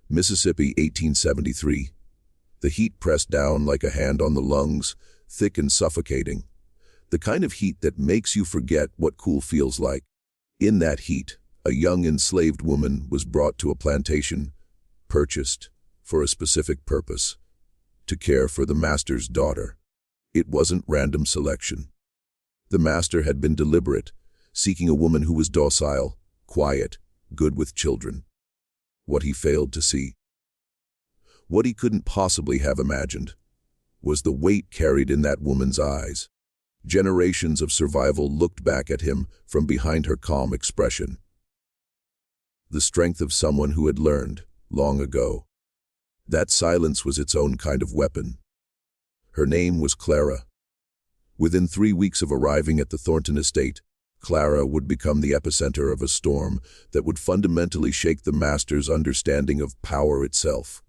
Mississippi, 1873. The heat pressed down like a hand on the lungs, thick and suffocating. The kind of heat that makes you forget what cool feels like. In that heat, a young enslaved woman was brought to a plantation, purchased for a specific purpose, to care for the master's daughter. It wasn't random selection. The master had been deliberate, seeking a woman who was docile, quiet, good with children. What he failed to see, what he couldn't possibly have imagined, was the weight carried in that woman's eyes. Generations of survival looked back at him from behind her calm expression. The strength of someone who had learned, long ago. That silence was its own kind of weapon. Her name was Clara. Within 3 weeks of arriving at the Thornton estate, Clara would become the epicenter of a storm that would fundamentally shake the master's understanding of power itself.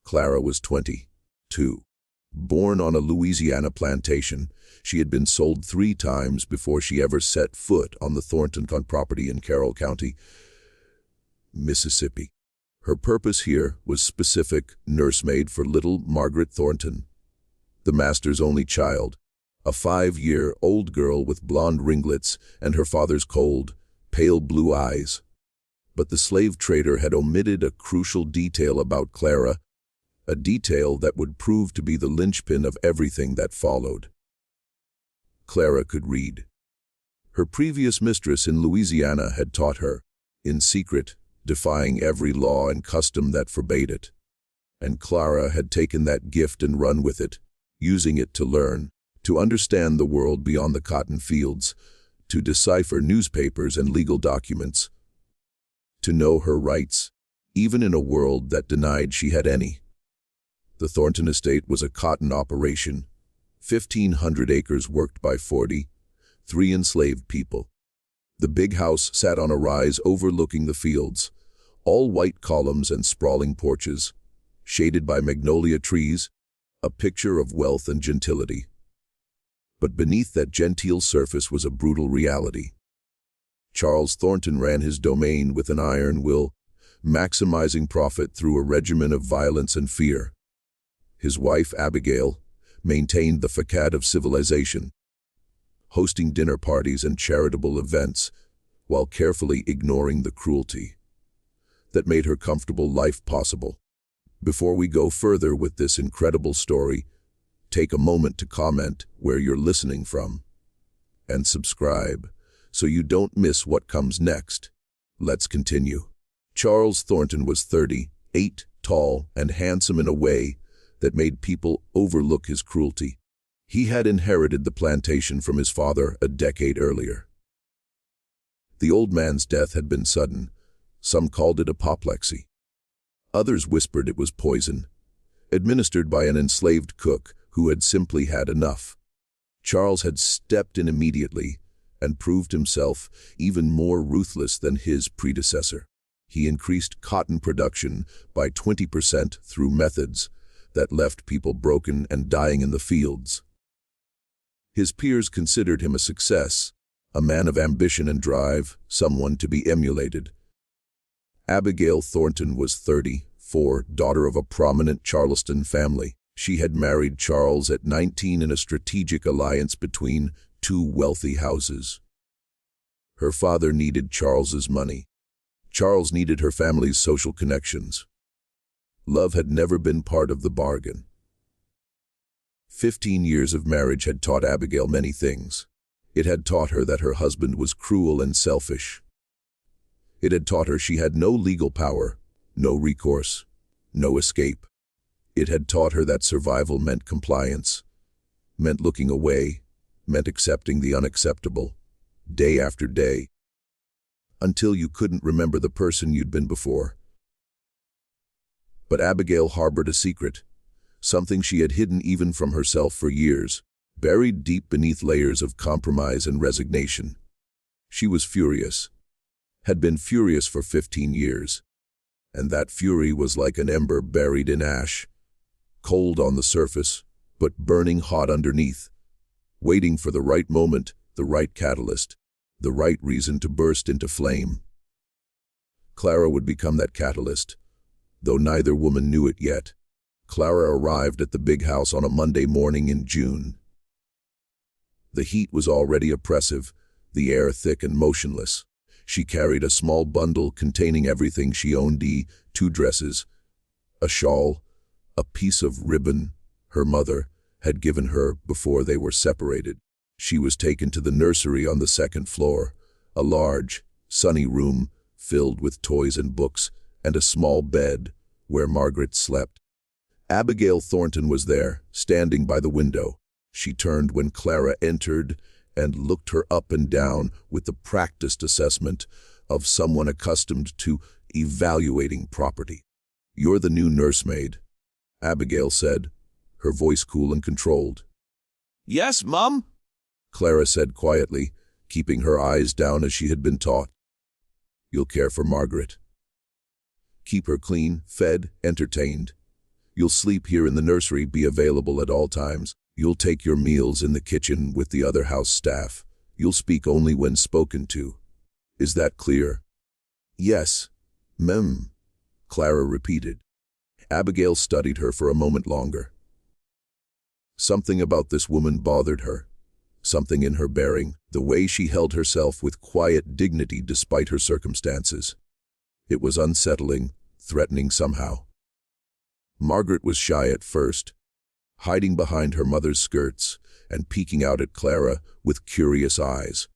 Clara was 22. Born on a Louisiana plantation, she had been sold 3 times before she ever set foot on the Thornton property in Carroll County, Mississippi. Her purpose here was specific: nursemaid for little Margaret Thornton, the master's only child, a 5-year-old girl with blonde ringlets and her father's cold, pale blue eyes. But the slave trader had omitted a crucial detail about Clara, a detail that would prove to be the linchpin of everything that followed. Clara could read. Her previous mistress in Louisiana had taught her, in secret, defying every law and custom that forbade it. And Clara had taken that gift and run with it, using it to learn, to understand the world beyond the cotton fields, to decipher newspapers and legal documents, to know her rights, even in a world that denied she had any. The Thornton estate was a cotton operation, 1,500 acres worked by 3 enslaved people. The big house sat on a rise overlooking the fields, all white columns and sprawling porches, shaded by magnolia trees, a picture of wealth and gentility. But beneath that genteel surface was a brutal reality. Charles Thornton ran his domain with an iron will, maximizing profit through a regimen of violence and fear. His wife, Abigail, maintained the facade of civilization, hosting dinner parties and charitable events, while carefully ignoring the cruelty that made her comfortable life possible. Before we go further with this incredible story, take a moment to comment where you're listening from, and subscribe so you don't miss what comes next. Let's continue. Charles Thornton was 38, tall and handsome in a way that made people overlook his cruelty. He had inherited the plantation from his father a decade earlier. The old man's death had been sudden. Some called it apoplexy. Others whispered it was poison, administered by an enslaved cook who had simply had enough. Charles had stepped in immediately and proved himself even more ruthless than his predecessor. He increased cotton production by 20% through methods that left people broken and dying in the fields. His peers considered him a success, a man of ambition and drive, someone to be emulated. Abigail Thornton was 34, daughter of a prominent Charleston family. She had married Charles at 19 in a strategic alliance between 2 wealthy houses. Her father needed Charles's money. Charles needed her family's social connections. Love had never been part of the bargain. 15 years of marriage had taught Abigail many things. It had taught her that her husband was cruel and selfish. It had taught her she had no legal power, no recourse, no escape. It had taught her that survival meant compliance, meant looking away, meant accepting the unacceptable, day after day, until you couldn't remember the person you'd been before. But Abigail harbored a secret, something she had hidden even from herself for years, buried deep beneath layers of compromise and resignation. She was furious, had been furious for 15 years, and that fury was like an ember buried in ash, cold on the surface, but burning hot underneath, waiting for the right moment, the right catalyst, the right reason to burst into flame. Clara would become that catalyst, though neither woman knew it yet. Clara arrived at the big house on a Monday morning in June. The heat was already oppressive, the air thick and motionless. She carried a small bundle containing everything she owned: two dresses, a shawl, a piece of ribbon her mother had given her before they were separated. She was taken to the nursery on the second floor, a large, sunny room filled with toys and books, and a small bed where Margaret slept. Abigail Thornton was there, standing by the window. She turned when Clara entered and looked her up and down with the practiced assessment of someone accustomed to evaluating property. "You're the new nursemaid," Abigail said, her voice cool and controlled. "Yes, Mum," Clara said quietly, keeping her eyes down as she had been taught. "You'll care for Margaret. Keep her clean, fed, entertained. You'll sleep here in the nursery, be available at all times. You'll take your meals in the kitchen with the other house staff. You'll speak only when spoken to. Is that clear?" "Yes, ma'am," Clara repeated. Abigail studied her for a moment longer. Something about this woman bothered her. Something in her bearing, the way she held herself with quiet dignity despite her circumstances. It was unsettling, threatening somehow. Margaret was shy at first, hiding behind her mother's skirts and peeking out at Clara with curious eyes.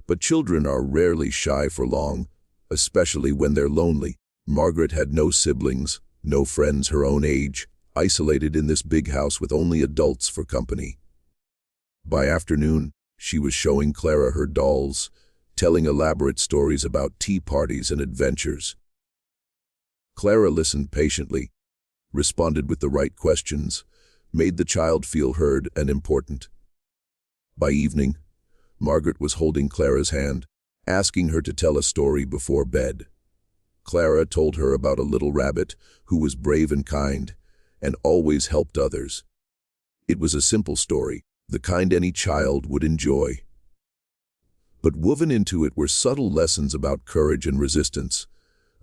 But children are rarely shy for long, especially when they're lonely. Margaret had no siblings, no friends her own age, isolated in this big house with only adults for company. By afternoon, she was showing Clara her dolls, telling elaborate stories about tea parties and adventures. Clara listened patiently, responded with the right questions, made the child feel heard and important. By evening, Margaret was holding Clara's hand, asking her to tell a story before bed. Clara told her about a little rabbit who was brave and kind, and always helped others. It was a simple story, the kind any child would enjoy. But woven into it were subtle lessons about courage and resistance,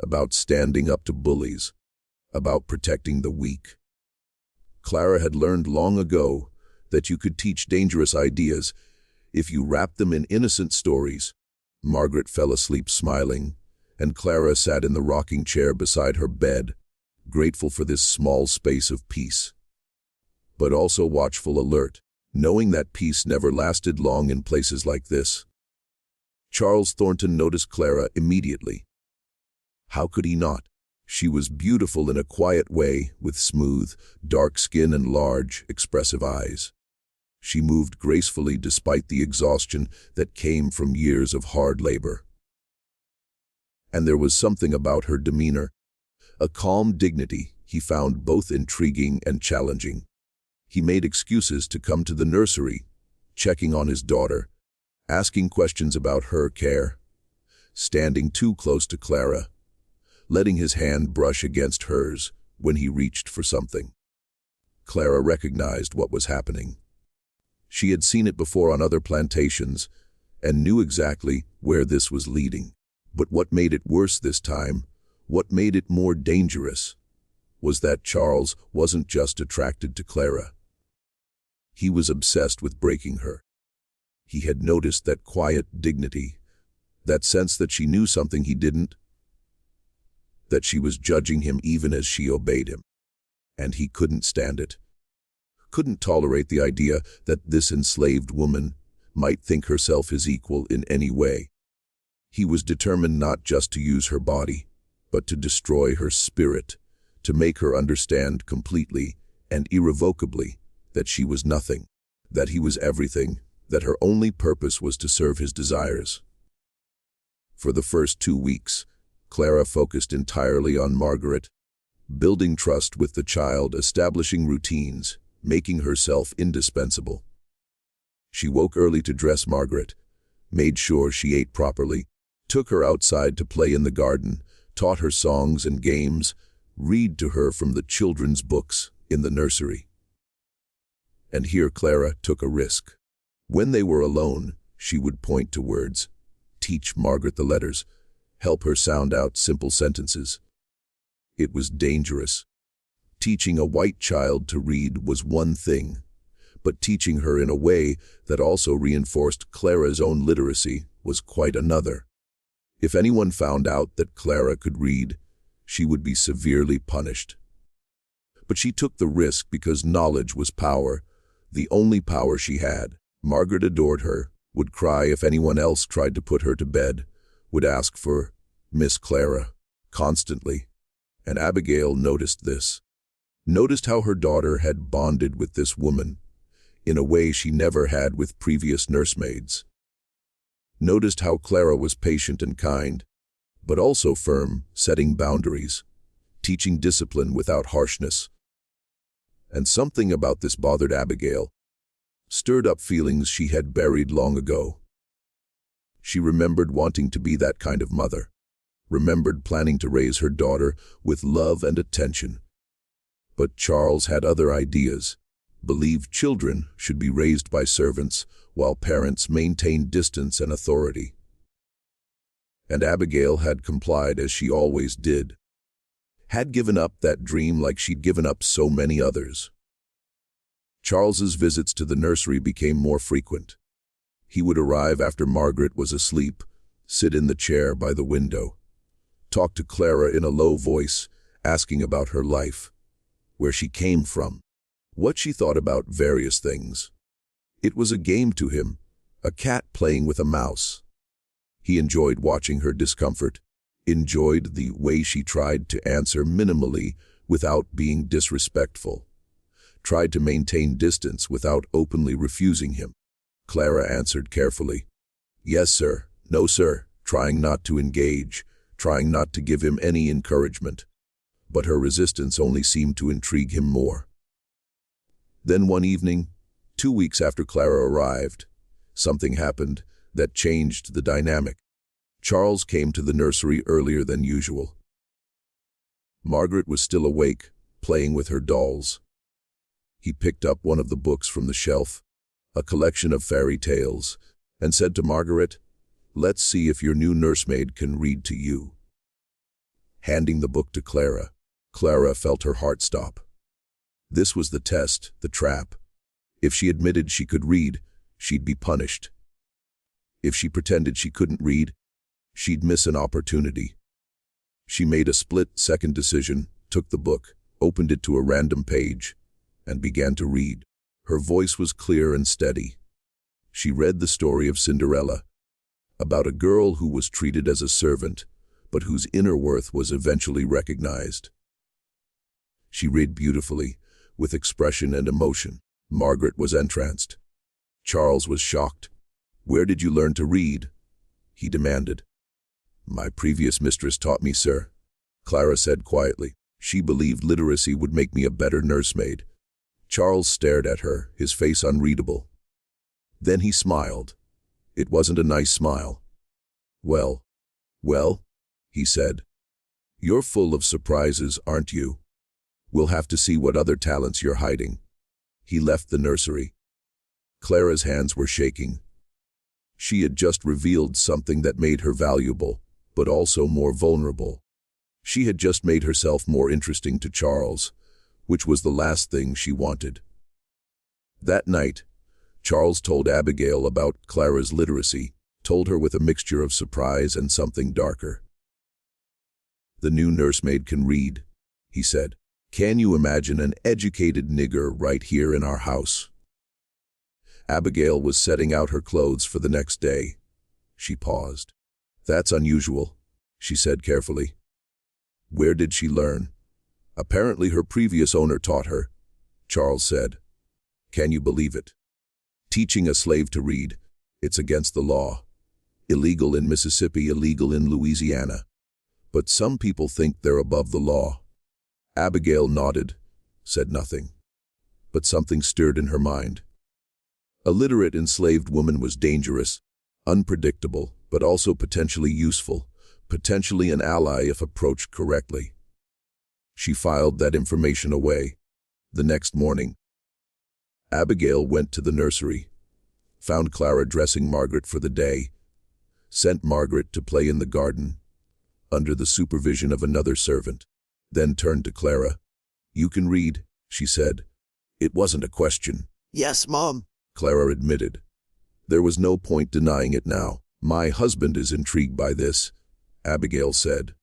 about standing up to bullies, about protecting the weak. Clara had learned long ago that you could teach dangerous ideas if you wrapped them in innocent stories. Margaret fell asleep smiling, and Clara sat in the rocking chair beside her bed, grateful for this small space of peace. But also watchful, alert, knowing that peace never lasted long in places like this. Charles Thornton noticed Clara immediately. How could he not? She was beautiful in a quiet way, with smooth, dark skin and large, expressive eyes. She moved gracefully despite the exhaustion that came from years of hard labor. And there was something about her demeanor, a calm dignity he found both intriguing and challenging. He made excuses to come to the nursery, checking on his daughter, asking questions about her care, standing too close to Clara, letting his hand brush against hers when he reached for something. Clara recognized what was happening. She had seen it before on other plantations and knew exactly where this was leading. But what made it worse this time, what made it more dangerous, was that Charles wasn't just attracted to Clara. He was obsessed with breaking her. He had noticed that quiet dignity, that sense that she knew something he didn't, that she was judging him even as she obeyed him. And he couldn't stand it. Couldn't tolerate the idea that this enslaved woman might think herself his equal in any way. He was determined not just to use her body, but to destroy her spirit, to make her understand completely and irrevocably that she was nothing, that he was everything, that her only purpose was to serve his desires. For the first 2 weeks, Clara focused entirely on Margaret, building trust with the child, establishing routines, making herself indispensable. She woke early to dress Margaret, made sure she ate properly, took her outside to play in the garden, taught her songs and games, read to her from the children's books in the nursery. And here Clara took a risk. When they were alone, she would point to words, teach Margaret the letters, help her sound out simple sentences. It was dangerous. Teaching a white child to read was one thing, but teaching her in a way that also reinforced Clara's own literacy was quite another. If anyone found out that Clara could read, she would be severely punished. But she took the risk because knowledge was power, the only power she had. Margaret adored her, would cry if anyone else tried to put her to bed, would ask for Miss Clara constantly. And Abigail noticed this. Noticed how her daughter had bonded with this woman in a way she never had with previous nursemaids. Noticed how Clara was patient and kind, but also firm, setting boundaries, teaching discipline without harshness. And something about this bothered Abigail, stirred up feelings she had buried long ago. She remembered wanting to be that kind of mother, remembered planning to raise her daughter with love and attention. But Charles had other ideas, believed children should be raised by servants while parents maintained distance and authority. And Abigail had complied as she always did, had given up that dream like she'd given up so many others. Charles's visits to the nursery became more frequent. He would arrive after Margaret was asleep, sit in the chair by the window, talk to Clara in a low voice, asking about her life, where she came from, what she thought about various things. It was a game to him, a cat playing with a mouse. He enjoyed watching her discomfort, enjoyed the way she tried to answer minimally without being disrespectful, tried to maintain distance without openly refusing him. Clara answered carefully, "Yes, sir, no, sir," trying not to engage, trying not to give him any encouragement. But her resistance only seemed to intrigue him more. Then one evening, 2 weeks after Clara arrived, something happened that changed the dynamic. Charles came to the nursery earlier than usual. Margaret was still awake, playing with her dolls. He picked up one of the books from the shelf, a collection of fairy tales, and said to Margaret, "Let's see if your new nursemaid can read to you." Handing the book to Clara, Clara felt her heart stop. This was the test, the trap. If she admitted she could read, she'd be punished. If she pretended she couldn't read, she'd miss an opportunity. She made a split-second decision, took the book, opened it to a random page, and began to read. Her voice was clear and steady. She read the story of Cinderella, about a girl who was treated as a servant, but whose inner worth was eventually recognized. She read beautifully, with expression and emotion. Margaret was entranced. Charles was shocked. "Where did you learn to read?" he demanded. "My previous mistress taught me, sir," Clara said quietly. "She believed literacy would make me a better nursemaid." Charles stared at her, his face unreadable. Then he smiled. It wasn't a nice smile. Well, he said. "You're full of surprises, aren't you? We'll have to see what other talents you're hiding." He left the nursery. Clara's hands were shaking. She had just revealed something that made her valuable, but also more vulnerable. She had just made herself more interesting to Charles, which was the last thing she wanted. That night, Charles told Abigail about Clara's literacy, told her with a mixture of surprise and something darker. "The new nursemaid can read," he said. "Can you imagine an educated nigger right here in our house?" Abigail was setting out her clothes for the next day. She paused. "That's unusual," she said carefully. "Where did she learn?" "Apparently her previous owner taught her," Charles said. "Can you believe it? Teaching a slave to read, it's against the law. Illegal in Mississippi, illegal in Louisiana. But some people think they're above the law." Abigail nodded, said nothing. But something stirred in her mind. A literate enslaved woman was dangerous, unpredictable, but also potentially useful, potentially an ally if approached correctly. She filed that information away. The next morning, Abigail went to the nursery, found Clara dressing Margaret for the day, sent Margaret to play in the garden, under the supervision of another servant. then turned to Clara. "You can read," she said. It wasn't a question. Yes, Mom. Clara admitted. There was no point denying it now. "My husband is intrigued by this," Abigail said.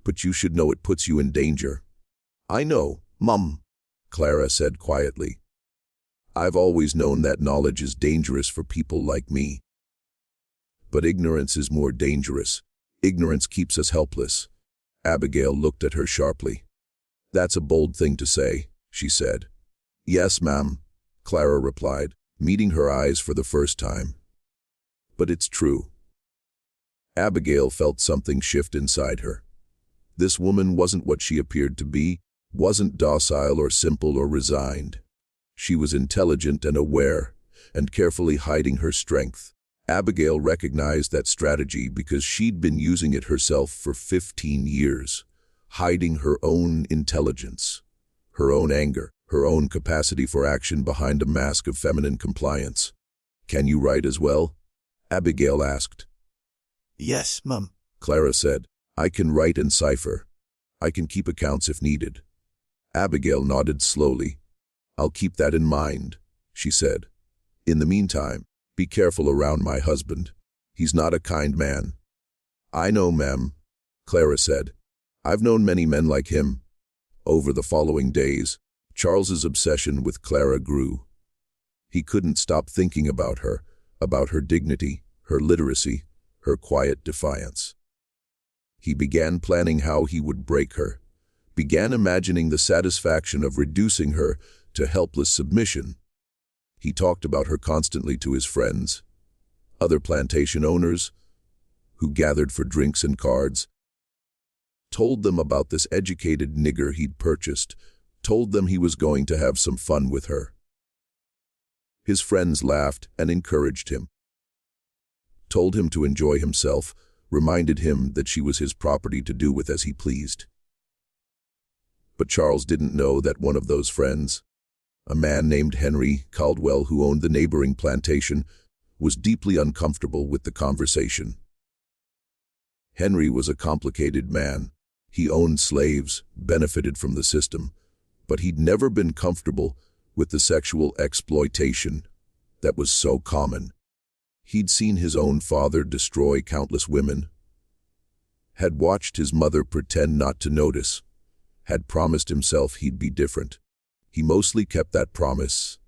"But you should know it puts you in danger." "I know, Mom," Clara said quietly. "I've always known that knowledge is dangerous for people like me. But ignorance is more dangerous. Ignorance keeps us helpless." Abigail looked at her sharply. "That's a bold thing to say," she said. "Yes, ma'am," Clara replied, meeting her eyes for the first time. "But it's true." Abigail felt something shift inside her. This woman wasn't what she appeared to be, wasn't docile or simple or resigned. She was intelligent and aware, and carefully hiding her strength. Abigail recognized that strategy because she'd been using it herself for 15 years, hiding her own intelligence, her own anger, her own capacity for action behind a mask of feminine compliance. "Can you write as well?" Abigail asked. Yes, Mom. Clara said, "I can write and cipher. I can keep accounts if needed." Abigail nodded slowly. "I'll keep that in mind," she said. "In the meantime, be careful around my husband. He's not a kind man." "I know, ma'am," Clara said. "I've known many men like him." Over the following days, Charles's obsession with Clara grew. He couldn't stop thinking about her dignity, her literacy, her quiet defiance. He began planning how he would break her, began imagining the satisfaction of reducing her to helpless submission. He talked about her constantly to his friends, other plantation owners, who gathered for drinks and cards, told them about this educated nigger he'd purchased, told them he was going to have some fun with her. His friends laughed and encouraged him, told him to enjoy himself, reminded him that she was his property to do with as he pleased. But Charles didn't know that one of those friends, a man named Henry Caldwell who owned the neighboring plantation, was deeply uncomfortable with the conversation. Henry was a complicated man. He owned slaves, benefited from the system, but he'd never been comfortable with the sexual exploitation that was so common. He'd seen his own father destroy countless women, had watched his mother pretend not to notice, had promised himself he'd be different. He mostly kept that promise,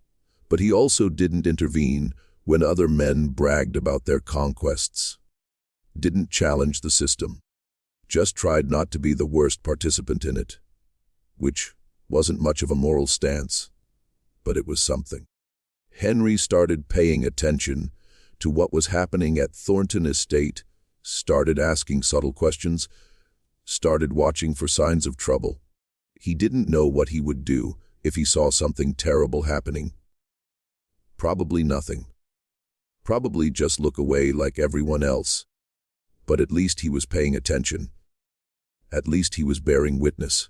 but he also didn't intervene when other men bragged about their conquests, didn't challenge the system, just tried not to be the worst participant in it, which wasn't much of a moral stance, but it was something. Henry started paying attention to what was happening at Thornton Estate, started asking subtle questions, started watching for signs of trouble. He didn't know what he would do if he saw something terrible happening. Probably nothing. Probably just look away like everyone else. But at least he was paying attention. At least he was bearing witness.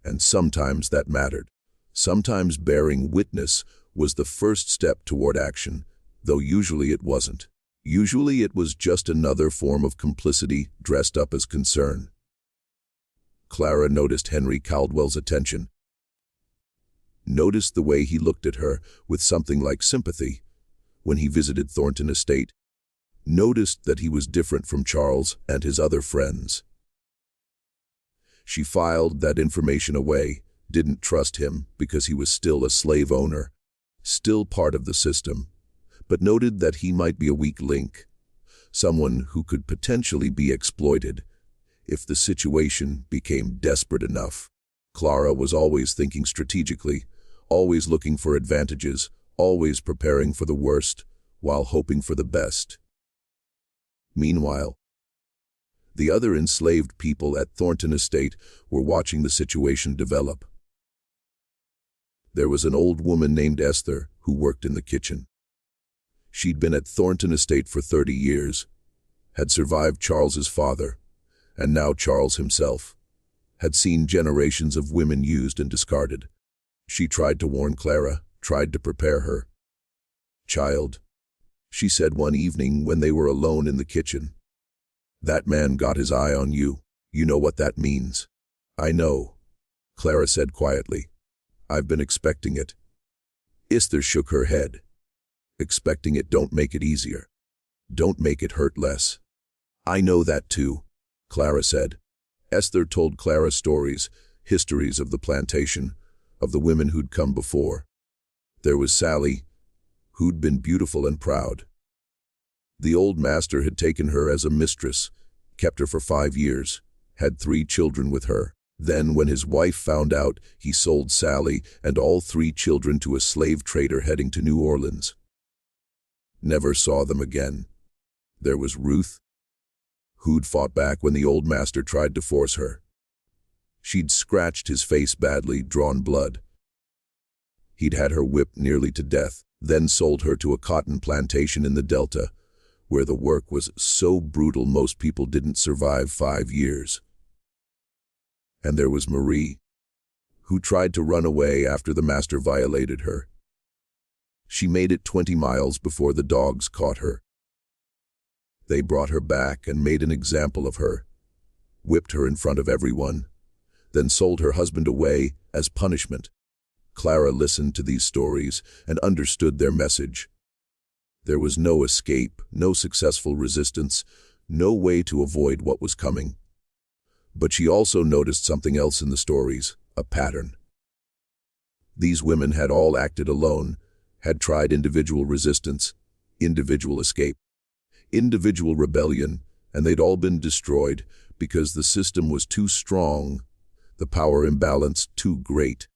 And sometimes that mattered. Sometimes bearing witness was the first step toward action, though usually it wasn't. Usually it was just another form of complicity dressed up as concern. Clara noticed Henry Caldwell's attention. Noticed the way he looked at her with something like sympathy when he visited Thornton Estate. Noticed that he was different from Charles and his other friends. She filed that information away, didn't trust him because he was still a slave owner, still part of the system, but noted that he might be a weak link, someone who could potentially be exploited if the situation became desperate enough. Clara was always thinking strategically, always looking for advantages, always preparing for the worst while hoping for the best. Meanwhile, the other enslaved people at Thornton Estate were watching the situation develop. There was an old woman named Esther who worked in the kitchen. She'd been at Thornton Estate for 30 years, had survived Charles's father, and now Charles himself, had seen generations of women used and discarded. She tried to warn Clara, tried to prepare her. "Child," she said one evening when they were alone in the kitchen, "that man got his eye on you. You know what that means." "I know," Clara said quietly. "I've been expecting it." Esther shook her head. "Expecting it don't make it easier. Don't make it hurt less." "I know that too," Clara said. Esther told Clara stories, histories of the plantation, of the women who'd come before. There was Sally, who'd been beautiful and proud. The old master had taken her as a mistress, kept her for 5 years, had 3 children with her. Then, when his wife found out, he sold Sally and all 3 children to a slave trader heading to New Orleans. Never saw them again. There was Ruth, who'd fought back when the old master tried to force her. She'd scratched his face badly, drawn blood. He'd had her whipped nearly to death, then sold her to a cotton plantation in the Delta, where the work was so brutal most people didn't survive 5 years. And there was Marie, who tried to run away after the master violated her. She made it 20 miles before the dogs caught her. They brought her back and made an example of her, whipped her in front of everyone, then sold her husband away as punishment. Clara listened to these stories and understood their message. There was no escape, no successful resistance, no way to avoid what was coming. But she also noticed something else in the stories, a pattern. These women had all acted alone, had tried individual resistance, individual escape, individual rebellion, and they'd all been destroyed because the system was too strong, the power imbalance too great.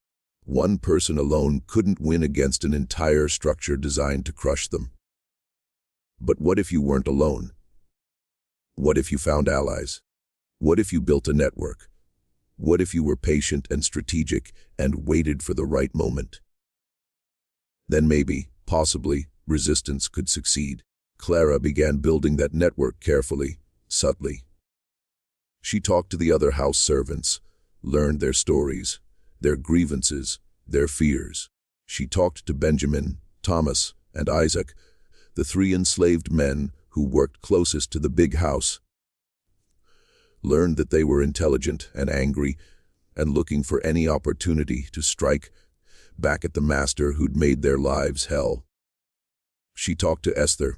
One person alone couldn't win against an entire structure designed to crush them. But what if you weren't alone? What if you found allies? What if you built a network? What if you were patient and strategic and waited for the right moment? Then maybe, possibly, resistance could succeed. Clara began building that network carefully, subtly. She talked to the other house servants, learned their stories, their grievances, their fears. She talked to Benjamin, Thomas, and Isaac, the 3 enslaved men who worked closest to the big house. Learned that they were intelligent and angry and looking for any opportunity to strike back at the master who'd made their lives hell. She talked to Esther,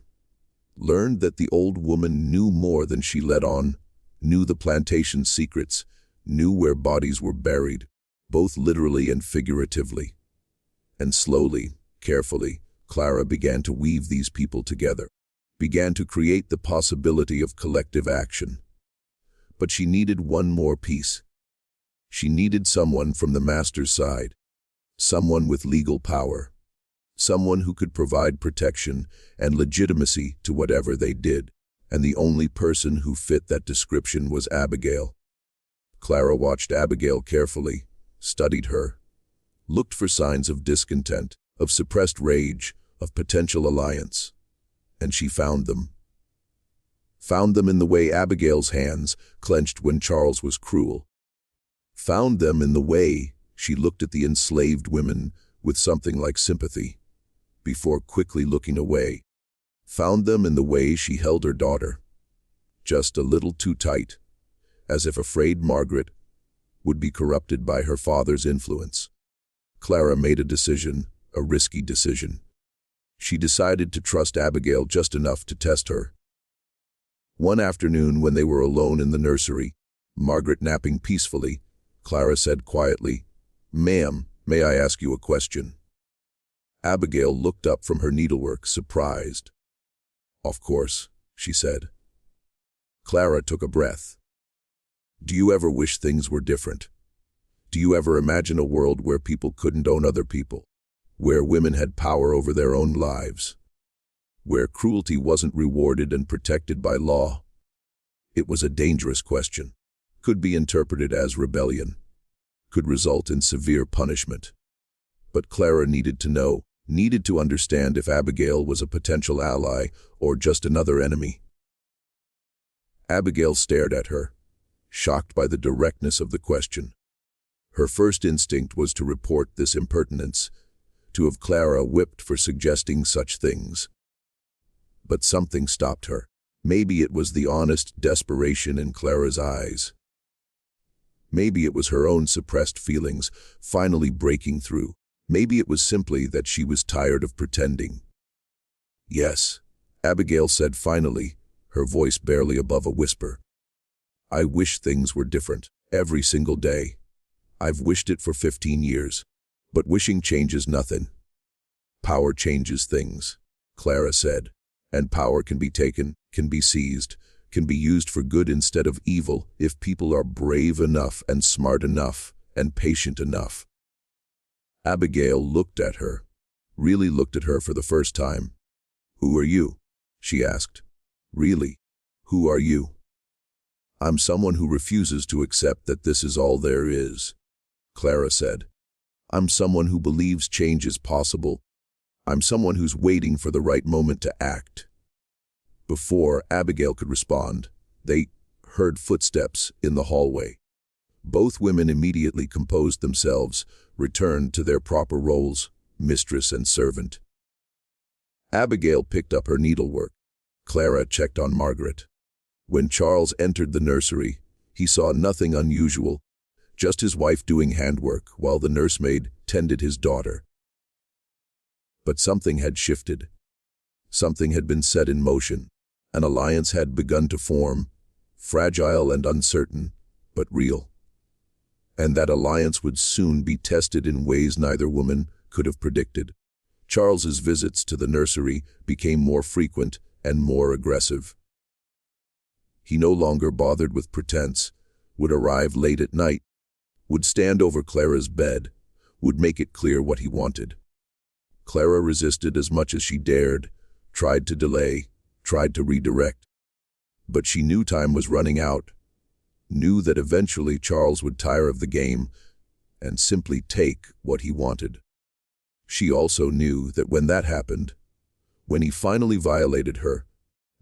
learned that the old woman knew more than she let on, knew the plantation's secrets, knew where bodies were buried, both literally and figuratively. And slowly, carefully, Clara began to weave these people together, began to create the possibility of collective action. But she needed one more piece. She needed someone from the master's side, someone with legal power, someone who could provide protection and legitimacy to whatever they did. And the only person who fit that description was Abigail. Clara watched Abigail carefully, studied her, looked for signs of discontent, of suppressed rage, of potential alliance. And she found them. Found them in the way Abigail's hands clenched when Charles was cruel. Found them in the way she looked at the enslaved women with something like sympathy, before quickly looking away. Found them in the way she held her daughter, just a little too tight, as if afraid Margaret would be corrupted by her father's influence. Clara made a decision, a risky decision. She decided to trust Abigail just enough to test her. One afternoon when they were alone in the nursery, Margaret napping peacefully, Clara said quietly, "Ma'am, may I ask you a question?" Abigail looked up from her needlework, surprised. "Of course," she said. Clara took a breath. "Do you ever wish things were different? Do you ever imagine a world where people couldn't own other people? Where women had power over their own lives? Where cruelty wasn't rewarded and protected by law?" It was a dangerous question. Could be interpreted as rebellion. Could result in severe punishment. But Clara needed to know, needed to understand if Abigail was a potential ally or just another enemy. Abigail stared at her, shocked by the directness of the question. Her first instinct was to report this impertinence, to have Clara whipped for suggesting such things. But something stopped her. Maybe it was the honest desperation in Clara's eyes. Maybe it was her own suppressed feelings finally breaking through. Maybe it was simply that she was tired of pretending. "Yes," Abigail said finally, her voice barely above a whisper. "I wish things were different, every single day. I've wished it for 15 years. But wishing changes nothing. Power changes things," Clara said. "And power can be taken, can be seized, can be used for good instead of evil if people are brave enough and smart enough and patient enough." Abigail looked at her, really looked at her for the first time. "Who are you?" she asked. "Really, who are you?" "I'm someone who refuses to accept that this is all there is," Clara said. "I'm someone who believes change is possible. I'm someone who's waiting for the right moment to act." Before Abigail could respond, they heard footsteps in the hallway. Both women immediately composed themselves, returned to their proper roles, mistress and servant. Abigail picked up her needlework. Clara checked on Margaret. When Charles entered the nursery, he saw nothing unusual, just his wife doing handwork while the nursemaid tended his daughter. But something had shifted. Something had been set in motion. An alliance had begun to form, fragile and uncertain, but real. And that alliance would soon be tested in ways neither woman could have predicted. Charles's visits to the nursery became more frequent and more aggressive. He no longer bothered with pretense, would arrive late at night, would stand over Clara's bed, would make it clear what he wanted. Clara resisted as much as she dared, tried to delay, tried to redirect. But she knew time was running out, knew that eventually Charles would tire of the game and simply take what he wanted. She also knew that when that happened, when he finally violated her,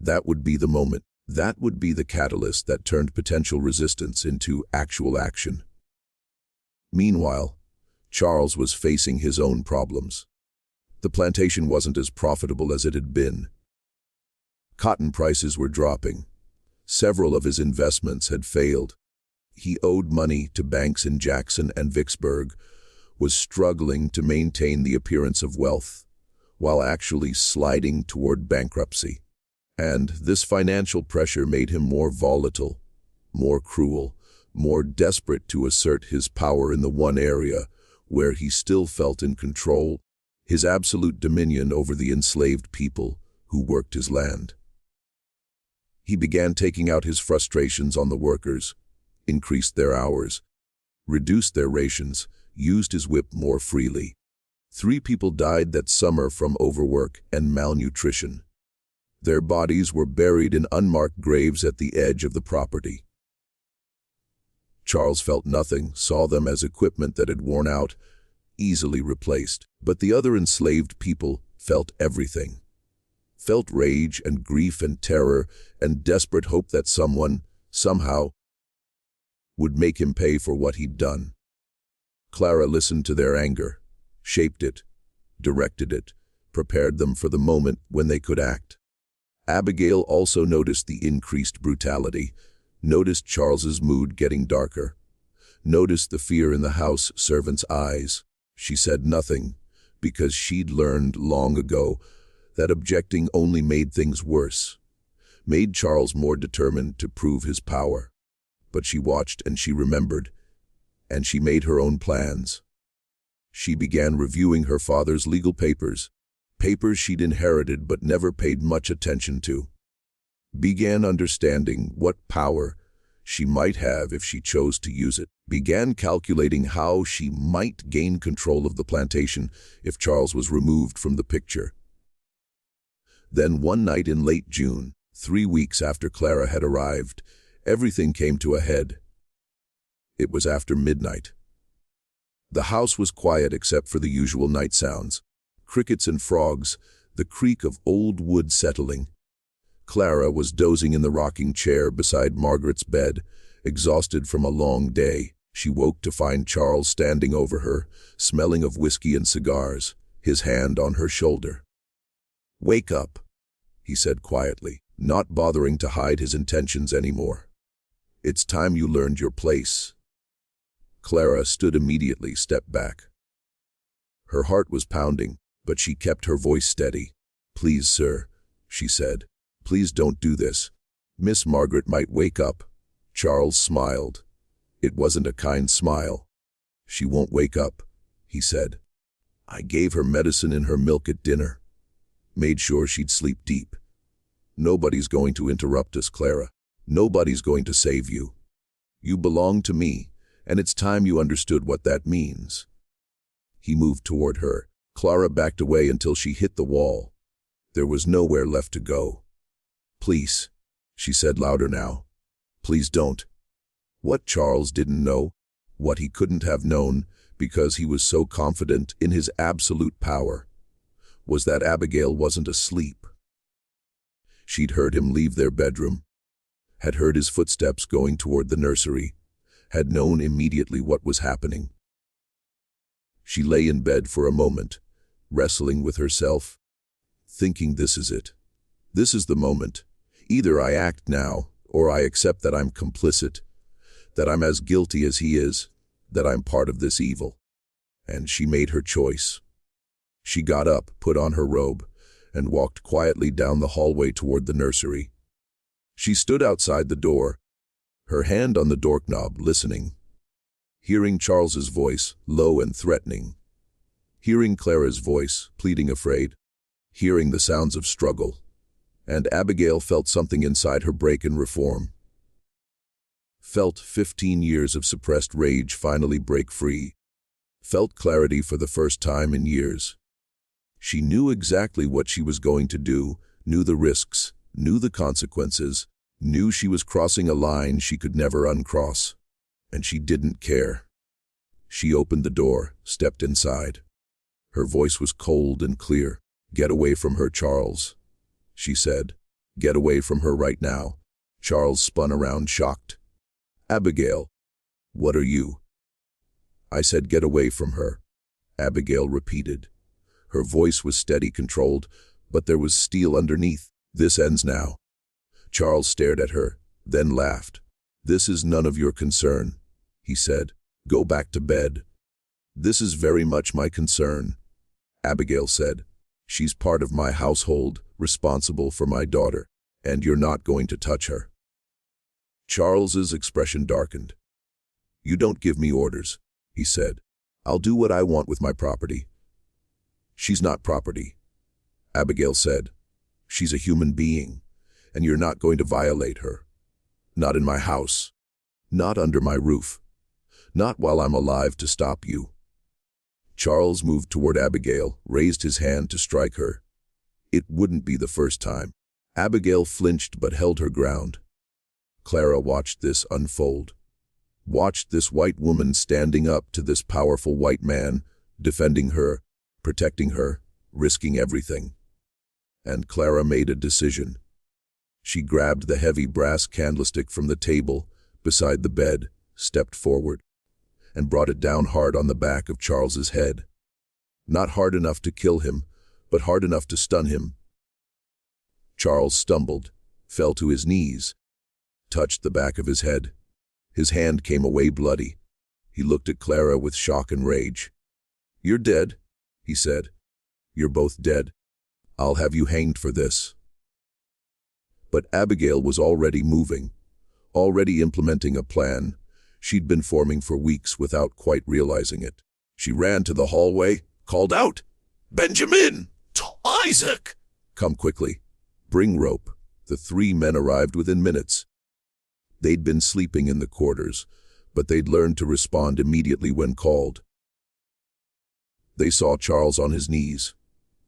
that would be the moment, that would be the catalyst that turned potential resistance into actual action. Meanwhile, Charles was facing his own problems. The plantation wasn't as profitable as it had been. Cotton prices were dropping. Several of his investments had failed. He owed money to banks in Jackson and Vicksburg, was struggling to maintain the appearance of wealth, while actually sliding toward bankruptcy. And this financial pressure made him more volatile, more cruel, more desperate to assert his power in the one area where he still felt in control, his absolute dominion over the enslaved people who worked his land. He began taking out his frustrations on the workers, increased their hours, reduced their rations, used his whip more freely. 3 people died that summer from overwork and malnutrition. Their bodies were buried in unmarked graves at the edge of the property. Charles felt nothing, saw them as equipment that had worn out, easily replaced. But the other enslaved people felt everything. Felt rage and grief and terror and desperate hope that someone, somehow, would make him pay for what he'd done. Clara listened to their anger, shaped it, directed it, prepared them for the moment when they could act. Abigail also noticed the increased brutality, noticed Charles's mood getting darker, noticed the fear in the house servants' eyes. She said nothing, because she'd learned long ago that objecting only made things worse, made Charles more determined to prove his power. But she watched and she remembered, and she made her own plans. She began reviewing her father's legal papers, papers she'd inherited but never paid much attention to. Began understanding what power she might have if she chose to use it. Began calculating how she might gain control of the plantation if Charles was removed from the picture. Then one night in late June, 3 weeks after Clara had arrived, everything came to a head. It was after midnight. The house was quiet except for the usual night sounds. Crickets and frogs, the creak of old wood settling. Clara was dozing in the rocking chair beside Margaret's bed, exhausted from a long day. She woke to find Charles standing over her, smelling of whiskey and cigars, his hand on her shoulder. "Wake up," he said quietly, not bothering to hide his intentions anymore. "It's time you learned your place." Clara stood immediately, stepped back. Her heart was pounding, but she kept her voice steady. "Please, sir," she said. "Please don't do this. Miss Margaret might wake up." Charles smiled. It wasn't a kind smile. "She won't wake up," he said. "I gave her medicine in her milk at dinner. Made sure she'd sleep deep. Nobody's going to interrupt us, Clara. Nobody's going to save you. You belong to me, and it's time you understood what that means." He moved toward her. Clara backed away until she hit the wall. There was nowhere left to go. "Please," she said louder now. "Please don't." What Charles didn't know, what he couldn't have known because he was so confident in his absolute power, was that Abigail wasn't asleep. She'd heard him leave their bedroom, had heard his footsteps going toward the nursery, had known immediately what was happening. She lay in bed for a moment, wrestling with herself, thinking this is it. This is the moment. Either I act now, or I accept that I'm complicit, that I'm as guilty as he is, that I'm part of this evil. And she made her choice. She got up, put on her robe, and walked quietly down the hallway toward the nursery. She stood outside the door, her hand on the doorknob, listening. Hearing Charles's voice, low and threatening. Hearing Clara's voice, pleading afraid. Hearing the sounds of struggle. And Abigail felt something inside her break and reform. Felt 15 years of suppressed rage finally break free. Felt clarity for the first time in years. She knew exactly what she was going to do, knew the risks, knew the consequences, knew she was crossing a line she could never uncross. And she didn't care. She opened the door, stepped inside. Her voice was cold and clear. "Get away from her, Charles," she said. "Get away from her right now." Charles spun around, shocked. "Abigail, what are you?" "I said get away from her," Abigail repeated. Her voice was steady, controlled, but there was steel underneath. "This ends now." Charles stared at her, then laughed. "This is none of your concern," he said. "Go back to bed." "This is very much my concern," Abigail said. "She's part of my household, responsible for my daughter, and you're not going to touch her." Charles's expression darkened. "You don't give me orders," he said. "I'll do what I want with my property." "She's not property," Abigail said. "She's a human being, and you're not going to violate her. Not in my house. Not under my roof. Not while I'm alive to stop you." Charles moved toward Abigail, raised his hand to strike her. It wouldn't be the first time. Abigail flinched but held her ground. Clara watched this unfold. Watched this white woman standing up to this powerful white man, defending her, protecting her, risking everything. And Clara made a decision. She grabbed the heavy brass candlestick from the table beside the bed, stepped forward, and brought it down hard on the back of Charles's head. Not hard enough to kill him, but hard enough to stun him. Charles stumbled, fell to his knees, touched the back of his head. His hand came away bloody. He looked at Clara with shock and rage. "You're dead," he said. "You're both dead. I'll have you hanged for this." But Abigail was already moving, already implementing a plan she'd been forming for weeks without quite realizing it. She ran to the hallway, called out, "Benjamin! Isaac! Come quickly. Bring rope." The 3 men arrived within minutes. They'd been sleeping in the quarters, but they'd learned to respond immediately when called. They saw Charles on his knees,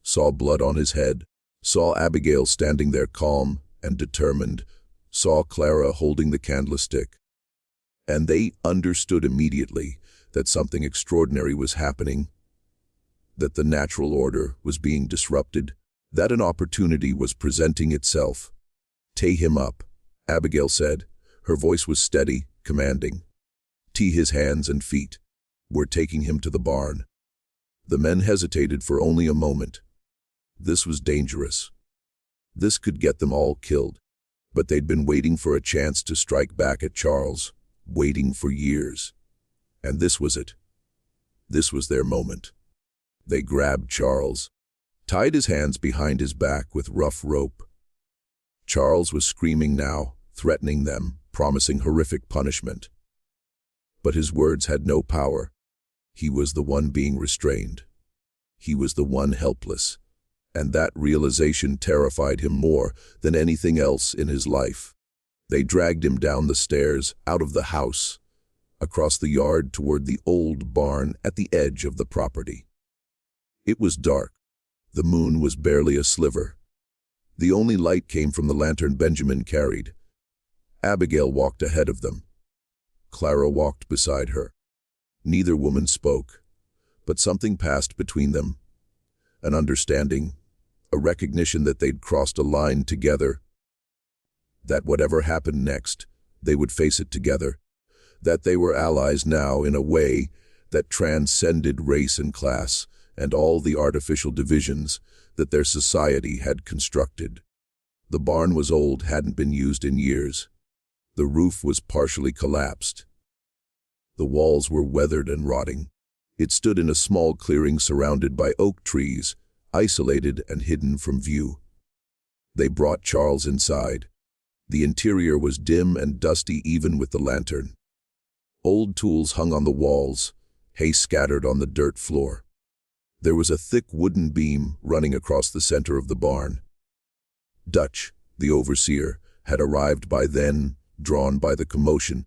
saw blood on his head, saw Abigail standing there calm and determined, saw Clara holding the candlestick. And they understood immediately that something extraordinary was happening, that the natural order was being disrupted, that an opportunity was presenting itself. "Tie him up," Abigail said. Her voice was steady, commanding. "Tie his hands and feet. We're taking him to the barn." The men hesitated for only a moment. This was dangerous. This could get them all killed. But they'd been waiting for a chance to strike back at Charles, waiting for years. And this was it. This was their moment. They grabbed Charles, tied his hands behind his back with rough rope. Charles was screaming now, threatening them, promising horrific punishment. But his words had no power. He was the one being restrained. He was the one helpless, and that realization terrified him more than anything else in his life. They dragged him down the stairs, out of the house, across the yard toward the old barn at the edge of the property. It was dark. The moon was barely a sliver. The only light came from the lantern Benjamin carried. Abigail walked ahead of them. Clara walked beside her. Neither woman spoke, but something passed between them. An understanding, a recognition that they'd crossed a line together, that whatever happened next, they would face it together, that they were allies now in a way that transcended race and class and all the artificial divisions that their society had constructed. The barn was old, hadn't been used in years. The roof was partially collapsed. The walls were weathered and rotting. It stood in a small clearing surrounded by oak trees, isolated and hidden from view. They brought Charles inside. The interior was dim and dusty even with the lantern. Old tools hung on the walls, hay scattered on the dirt floor. There was a thick wooden beam running across the center of the barn. Dutch, the overseer, had arrived by then, drawn by the commotion.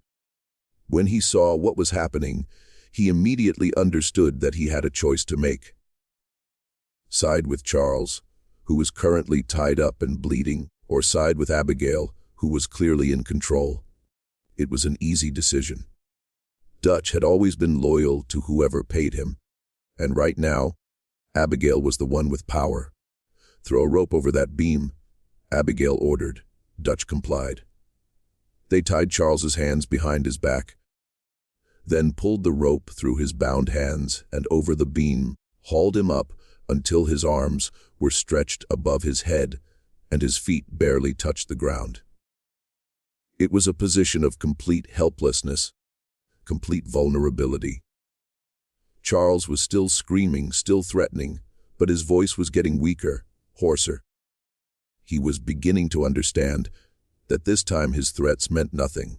When he saw what was happening, he immediately understood that he had a choice to make. Side with Charles, who was currently tied up and bleeding, or side with Abigail, who was clearly in control. It was an easy decision. Dutch had always been loyal to whoever paid him, and right now, Abigail was the one with power. "Throw a rope over that beam," Abigail ordered. Dutch complied. They tied Charles's hands behind his back, then pulled the rope through his bound hands and over the beam, hauled him up until his arms were stretched above his head and his feet barely touched the ground. It was a position of complete helplessness, complete vulnerability. Charles was still screaming, still threatening, but his voice was getting weaker, hoarser. He was beginning to understand that this time his threats meant nothing,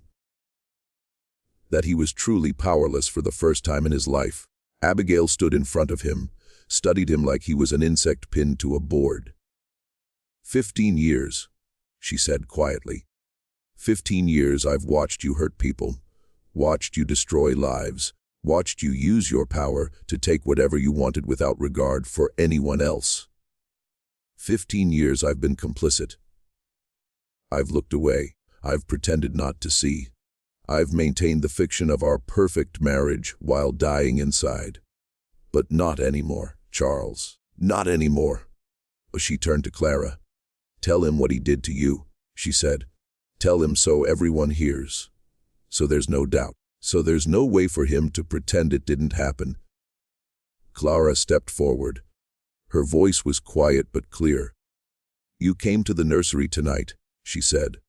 that he was truly powerless for the first time in his life. Abigail stood in front of him, studied him like he was an insect pinned to a board. 15 years, she said quietly. 15 years I've watched you hurt people, watched you destroy lives, watched you use your power to take whatever you wanted without regard for anyone else. 15 years I've been complicit. I've looked away. I've pretended not to see. I've maintained the fiction of our perfect marriage while dying inside. But not anymore, Charles. Not anymore. She turned to Clara. "Tell him what he did to you," she said. "Tell him so everyone hears. So there's no doubt. So there's no way for him to pretend it didn't happen." Clara stepped forward. Her voice was quiet but clear. "You came to the nursery tonight," she said.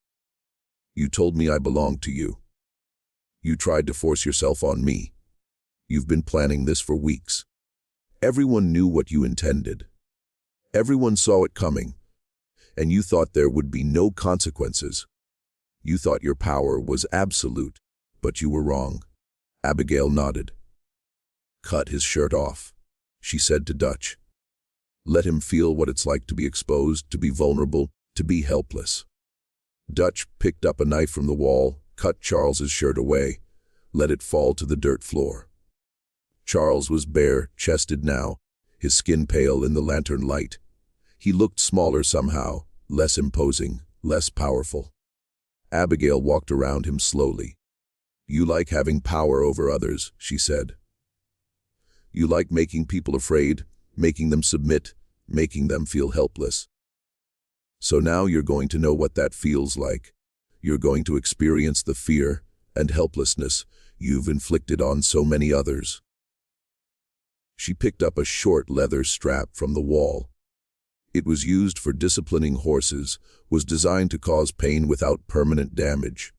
"You told me I belonged to you. You tried to force yourself on me. You've been planning this for weeks. Everyone knew what you intended. Everyone saw it coming, and you thought there would be no consequences. You thought your power was absolute, but you were wrong." Abigail nodded. "Cut his shirt off," she said to Dutch. "Let him feel what it's like to be exposed, to be vulnerable, to be helpless." Dutch picked up a knife from the wall, cut Charles's shirt away, let it fall to the dirt floor. Charles was bare-chested now, his skin pale in the lantern light. He looked smaller somehow, less imposing, less powerful. Abigail walked around him slowly. "You like having power over others," she said. "You like making people afraid, making them submit, making them feel helpless. So now you're going to know what that feels like. You're going to experience the fear and helplessness you've inflicted on so many others." She picked up a short leather strap from the wall. It was used for disciplining horses, was designed to cause pain without permanent damage.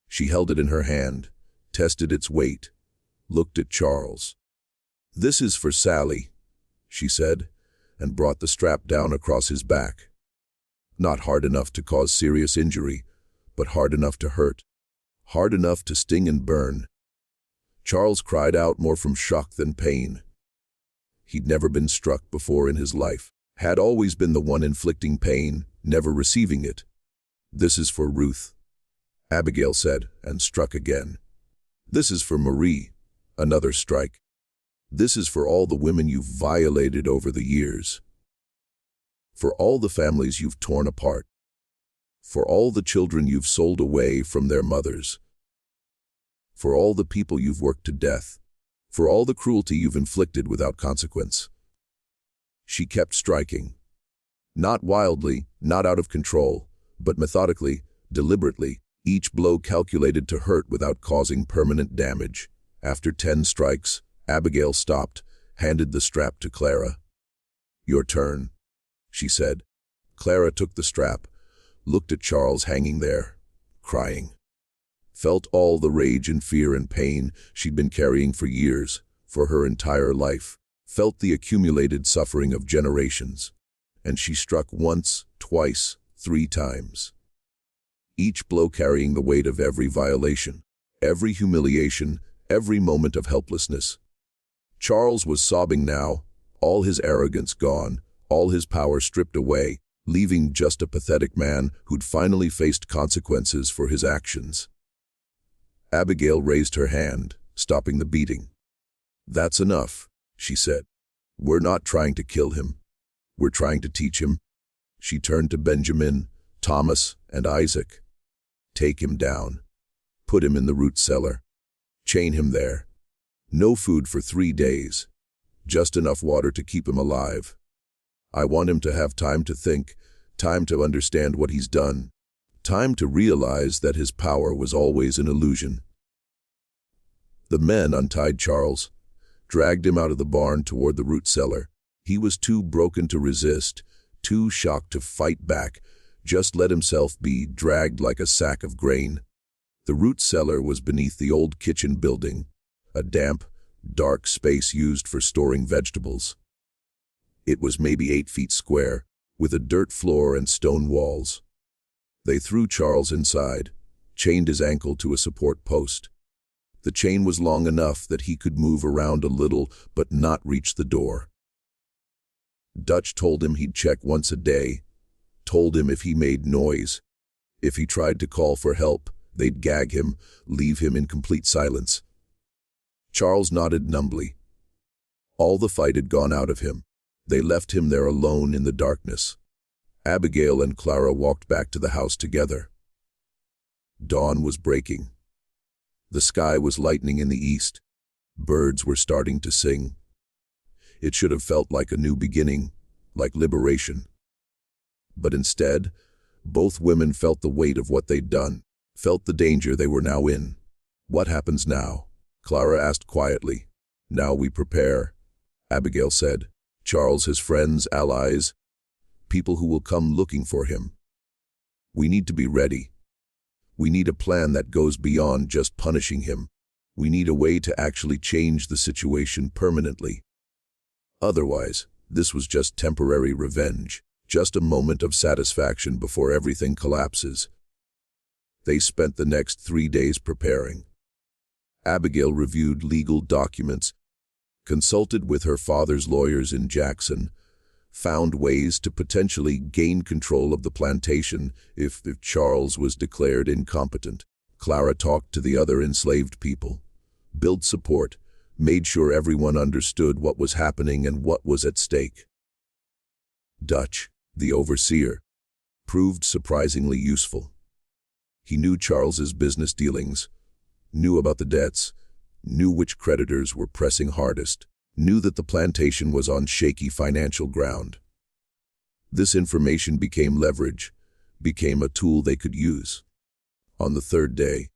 She held it in her hand, tested its weight, looked at Charles. "This is for Sally," she said, and brought the strap down across his back. Not hard enough to cause serious injury, but hard enough to hurt. Hard enough to sting and burn. Charles cried out more from shock than pain. He'd never been struck before in his life, had always been the one inflicting pain, never receiving it. "This is for Ruth," Abigail said, and struck again. "This is for Marie," another strike. "This is for all the women you've violated over the years. For all the families you've torn apart. For all the children you've sold away from their mothers. For all the people you've worked to death. For all the cruelty you've inflicted without consequence." She kept striking. Not wildly, not out of control, but methodically, deliberately, each blow calculated to hurt without causing permanent damage. After 10 strikes, Abigail stopped, handed the strap to Clara. "Your turn," she said. Clara took the strap, looked at Charles hanging there, crying. Felt all the rage and fear and pain she'd been carrying for years, for her entire life. Felt the accumulated suffering of generations. And she struck once, twice, 3 times. Each blow carrying the weight of every violation, every humiliation, every moment of helplessness. Charles was sobbing now, all his arrogance gone, all his power stripped away, leaving just a pathetic man who'd finally faced consequences for his actions. Abigail raised her hand, stopping the beating. "That's enough," she said. "We're not trying to kill him. We're trying to teach him." She turned to Benjamin, Thomas, and Isaac. "Take him down. Put him in the root cellar. Chain him there. No food for 3 days. Just enough water to keep him alive. I want him to have time to think, time to understand what he's done, time to realize that his power was always an illusion." The men untied Charles, dragged him out of the barn toward the root cellar. He was too broken to resist, too shocked to fight back, just let himself be dragged like a sack of grain. The root cellar was beneath the old kitchen building, a damp, dark space used for storing vegetables. It was maybe 8 feet square, with a dirt floor and stone walls. They threw Charles inside, chained his ankle to a support post. The chain was long enough that he could move around a little but not reach the door. Dutch told him he'd check once a day, told him if he made noise, if he tried to call for help, they'd gag him, leave him in complete silence. Charles nodded numbly. All the fight had gone out of him. They left him there alone in the darkness. Abigail and Clara walked back to the house together. Dawn was breaking. The sky was lightening in the east. Birds were starting to sing. It should have felt like a new beginning, like liberation. But instead, both women felt the weight of what they'd done, felt the danger they were now in. "What happens now?" Clara asked quietly. "Now we prepare," Abigail said. "Charles has friends, allies, people who will come looking for him. We need to be ready. We need a plan that goes beyond just punishing him. We need a way to actually change the situation permanently. Otherwise, this was just temporary revenge, just a moment of satisfaction before everything collapses." They spent the next 3 days preparing. Abigail reviewed legal documents, consulted with her father's lawyers in Jackson, found ways to potentially gain control of the plantation if Charles was declared incompetent. Clara talked to the other enslaved people, built support, made sure everyone understood what was happening and what was at stake. Dutch, the overseer, proved surprisingly useful. He knew Charles's business dealings, knew about the debts, knew which creditors were pressing hardest, knew that the plantation was on shaky financial ground. This information became leverage, became a tool they could use. On the 3rd day,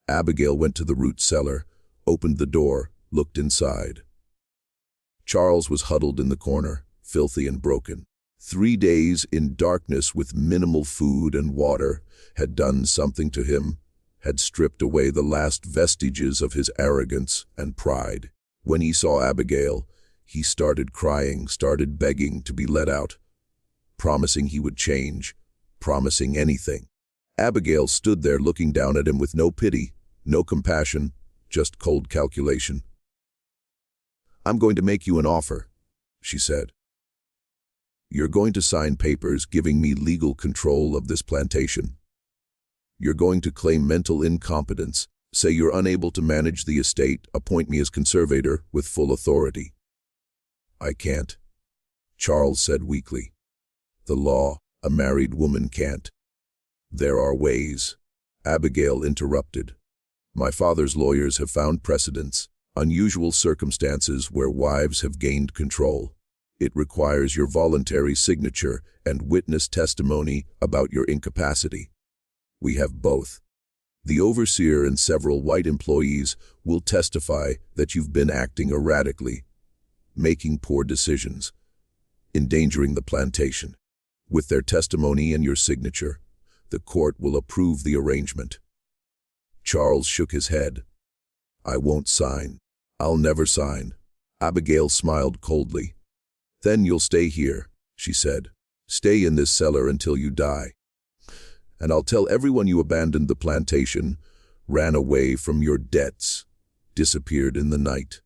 Abigail went to the root cellar, opened the door, looked inside. Charles was huddled in the corner, filthy and broken. 3 days in darkness with minimal food and water had done something to him, had stripped away the last vestiges of his arrogance and pride. When he saw Abigail, he started crying, started begging to be let out, promising he would change, promising anything. Abigail stood there looking down at him with no pity, no compassion, just cold calculation. "I'm going to make you an offer," she said. "You're going to sign papers giving me legal control of this plantation. You're going to claim mental incompetence, say you're unable to manage the estate, appoint me as conservator with full authority." "I can't," Charles said weakly. "The law, a married woman can't." "There are ways," Abigail interrupted. "My father's lawyers have found precedents, unusual circumstances where wives have gained control. It requires your voluntary signature and witness testimony about your incapacity. We have both. The overseer and several white employees will testify that you've been acting erratically, making poor decisions, endangering the plantation. With their testimony and your signature, the court will approve the arrangement." Charles shook his head. "I won't sign. I'll never sign." Abigail smiled coldly. "Then you'll stay here," she said. "Stay in this cellar until you die. And I'll tell everyone you abandoned the plantation, ran away from your debts, disappeared in the night.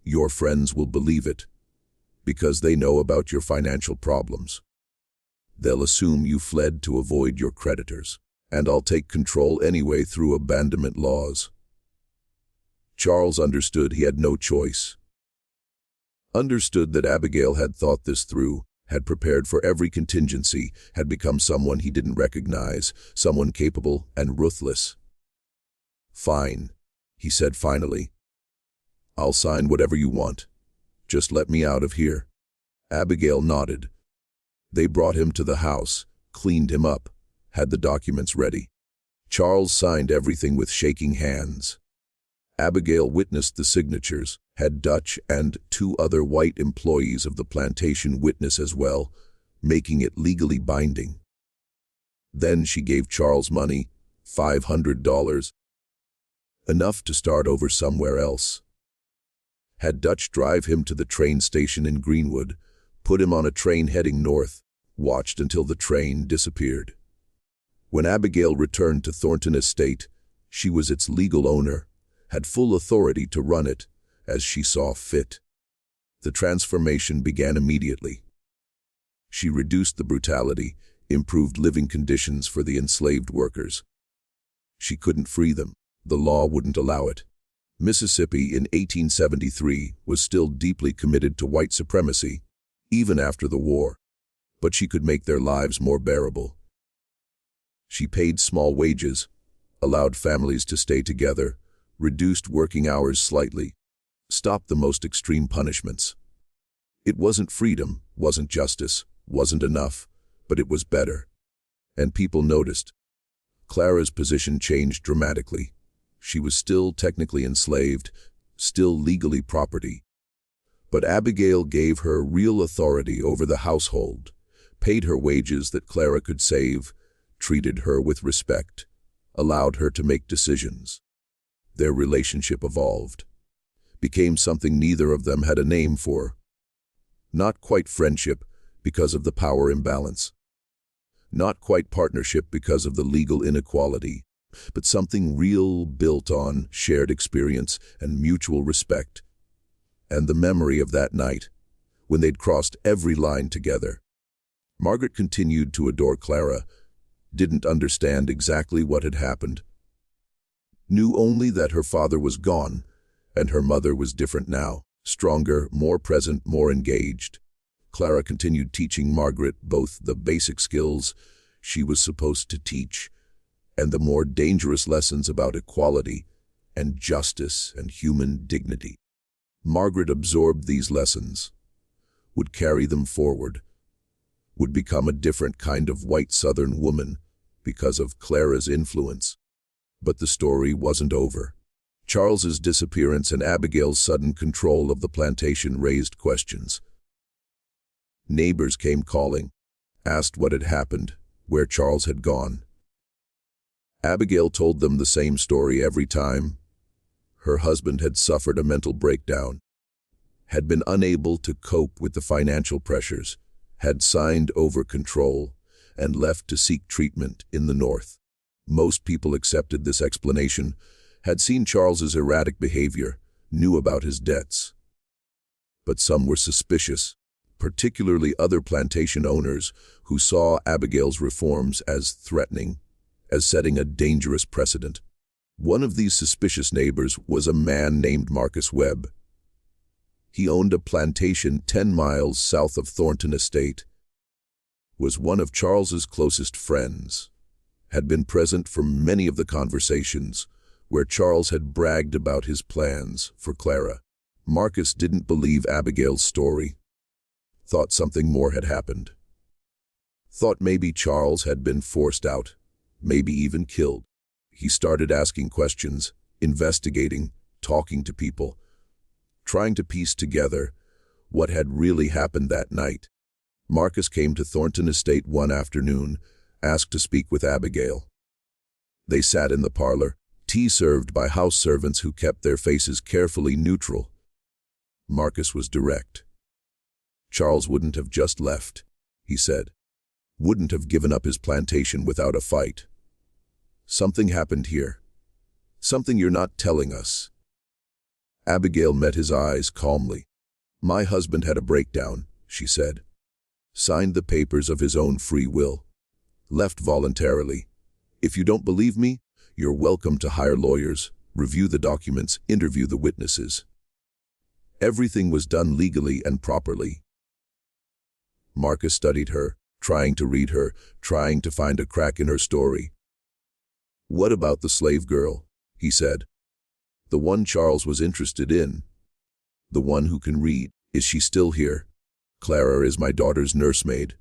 Your friends will believe it, because they know about your financial problems. They'll assume you fled to avoid your creditors, and I'll take control anyway through abandonment laws." Charles understood he had no choice. Understood that Abigail had thought this through, had prepared for every contingency, had become someone he didn't recognize, someone capable and ruthless. "Fine," he said finally. "I'll sign whatever you want. Just let me out of here." Abigail nodded. They brought him to the house, cleaned him up, had the documents ready. Charles signed everything with shaking hands. Abigail witnessed the signatures, had Dutch and 2 other white employees of the plantation witness as well, making it legally binding. Then she gave Charles money, $500, enough to start over somewhere else. Had Dutch drive him to the train station in Greenwood, put him on a train heading north, watched until the train disappeared. When Abigail returned to Thornton Estate, she was its legal owner, had full authority to run it as she saw fit. The transformation began immediately. She reduced the brutality, improved living conditions for the enslaved workers. She couldn't free them. The law wouldn't allow it. Mississippi in 1873 was still deeply committed to white supremacy, even after the war, but she could make their lives more bearable. She paid small wages, allowed families to stay together, reduced working hours slightly, stopped the most extreme punishments. It wasn't freedom, wasn't justice, wasn't enough, but it was better. And people noticed. Clara's position changed dramatically. She was still technically enslaved, still legally property. But Abigail gave her real authority over the household, paid her wages that Clara could save, treated her with respect, allowed her to make decisions. Their relationship evolved, became something neither of them had a name for. Not quite friendship because of the power imbalance. Not quite partnership because of the legal inequality, but something real built on shared experience and mutual respect. And the memory of that night, when they'd crossed every line together. Margaret continued to adore Clara, didn't understand exactly what had happened. Knew only that her father was gone, and her mother was different now, stronger, more present, more engaged. Clara continued teaching Margaret both the basic skills she was supposed to teach and the more dangerous lessons about equality and justice and human dignity. Margaret absorbed these lessons, would carry them forward, would become a different kind of white Southern woman because of Clara's influence. But the story wasn't over. Charles's disappearance and Abigail's sudden control of the plantation raised questions. Neighbors came calling, asked what had happened, where Charles had gone. Abigail told them the same story every time. Her husband had suffered a mental breakdown, had been unable to cope with the financial pressures, had signed over control, and left to seek treatment in the north. Most people accepted this explanation, had seen Charles's erratic behavior, knew about his debts. But some were suspicious, particularly other plantation owners who saw Abigail's reforms as threatening, as setting a dangerous precedent. One of these suspicious neighbors was a man named Marcus Webb. He owned a plantation 10 miles south of Thornton Estate, was one of Charles's closest friends, had been present for many of the conversations where Charles had bragged about his plans for Clara. Marcus didn't believe Abigail's story, thought something more had happened, thought maybe Charles had been forced out, maybe even killed. He started asking questions, investigating, talking to people, trying to piece together what had really happened that night. Marcus came to Thornton Estate one afternoon, asked to speak with Abigail. They sat in the parlor, tea served by house servants who kept their faces carefully neutral. Marcus was direct. Charles wouldn't have just left, he said. Wouldn't have given up his plantation without a fight. Something happened here. Something you're not telling us. Abigail met his eyes calmly. My husband had a breakdown, she said. Signed the papers of his own free will. Left voluntarily. If you don't believe me, you're welcome to hire lawyers, review the documents, interview the witnesses. Everything was done legally and properly. Marcus studied her, trying to read her, trying to find a crack in her story. What about the slave girl? He said. The one Charles was interested in. The one who can read. Is she still here? Clara is my daughter's nursemaid.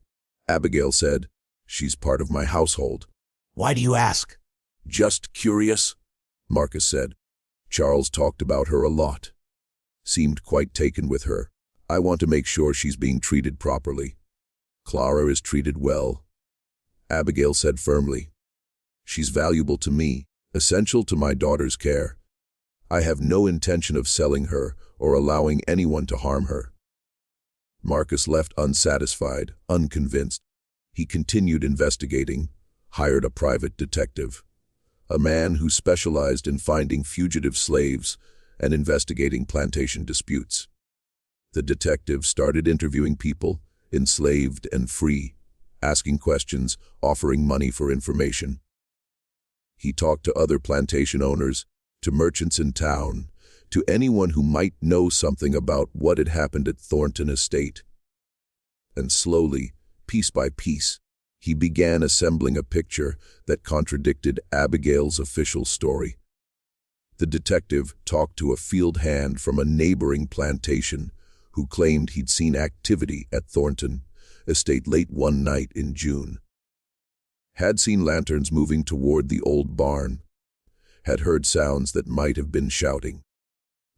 Abigail said. She's part of my household. Why do you ask? Just curious, Marcus said. Charles talked about her a lot. Seemed quite taken with her. I want to make sure she's being treated properly. Clara is treated well, Abigail said firmly. She's valuable to me, essential to my daughter's care. I have no intention of selling her or allowing anyone to harm her. Marcus left unsatisfied, unconvinced. He continued investigating, hired a private detective, a man who specialized in finding fugitive slaves and investigating plantation disputes. The detective started interviewing people, enslaved and free, asking questions, offering money for information. He talked to other plantation owners, to merchants in town, to anyone who might know something about what had happened at Thornton Estate. And slowly, piece by piece, he began assembling a picture that contradicted Abigail's official story. The detective talked to a field hand from a neighboring plantation who claimed he'd seen activity at Thornton Estate late one night in June. Had seen lanterns moving toward the old barn. Had heard sounds that might have been shouting.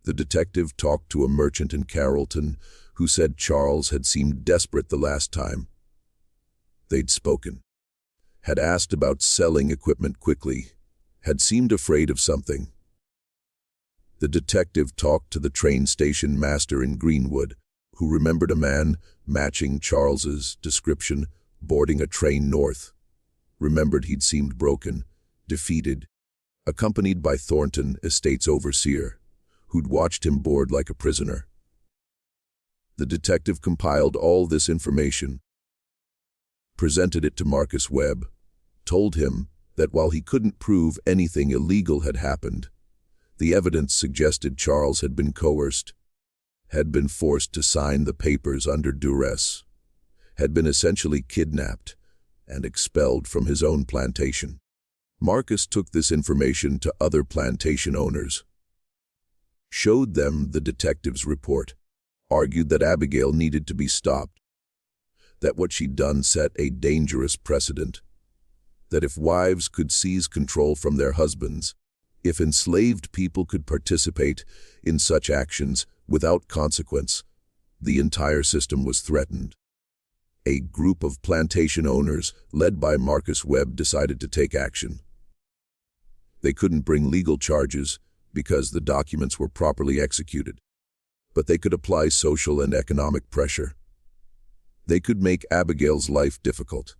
The detective talked to a merchant in Carrollton who said Charles had seemed desperate the last time. They'd spoken. Had asked about selling equipment quickly. Had seemed afraid of something. The detective talked to the train station master in Greenwood, who remembered a man matching Charles's description boarding a train north. Remembered he'd seemed broken, defeated, accompanied by Thornton Estate's overseer, who'd watched him board like a prisoner. The detective compiled all this information, presented it to Marcus Webb, told him that while he couldn't prove anything illegal had happened, the evidence suggested Charles had been coerced, had been forced to sign the papers under duress, had been essentially kidnapped and expelled from his own plantation. Marcus took this information to other plantation owners, showed them the detective's report, argued that Abigail needed to be stopped, that what she'd done set a dangerous precedent, that if wives could seize control from their husbands, if enslaved people could participate in such actions without consequence, the entire system was threatened. A group of plantation owners, led by Marcus Webb, decided to take action. They couldn't bring legal charges because the documents were properly executed, but they could apply social and economic pressure. They could make Abigail's life difficult,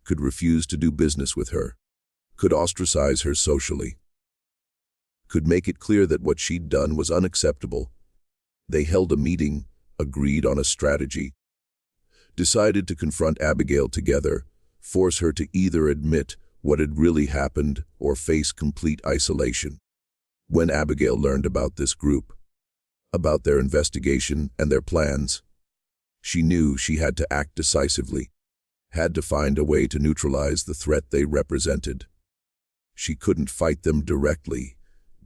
could refuse to do business with her, could ostracize her socially, could make it clear that what she'd done was unacceptable. They held a meeting, agreed on a strategy, decided to confront Abigail together, force her to either admit what had really happened or face complete isolation. When Abigail learned about this group, about their investigation and their plans, she knew she had to act decisively, had to find a way to neutralize the threat they represented. She couldn't fight them directly,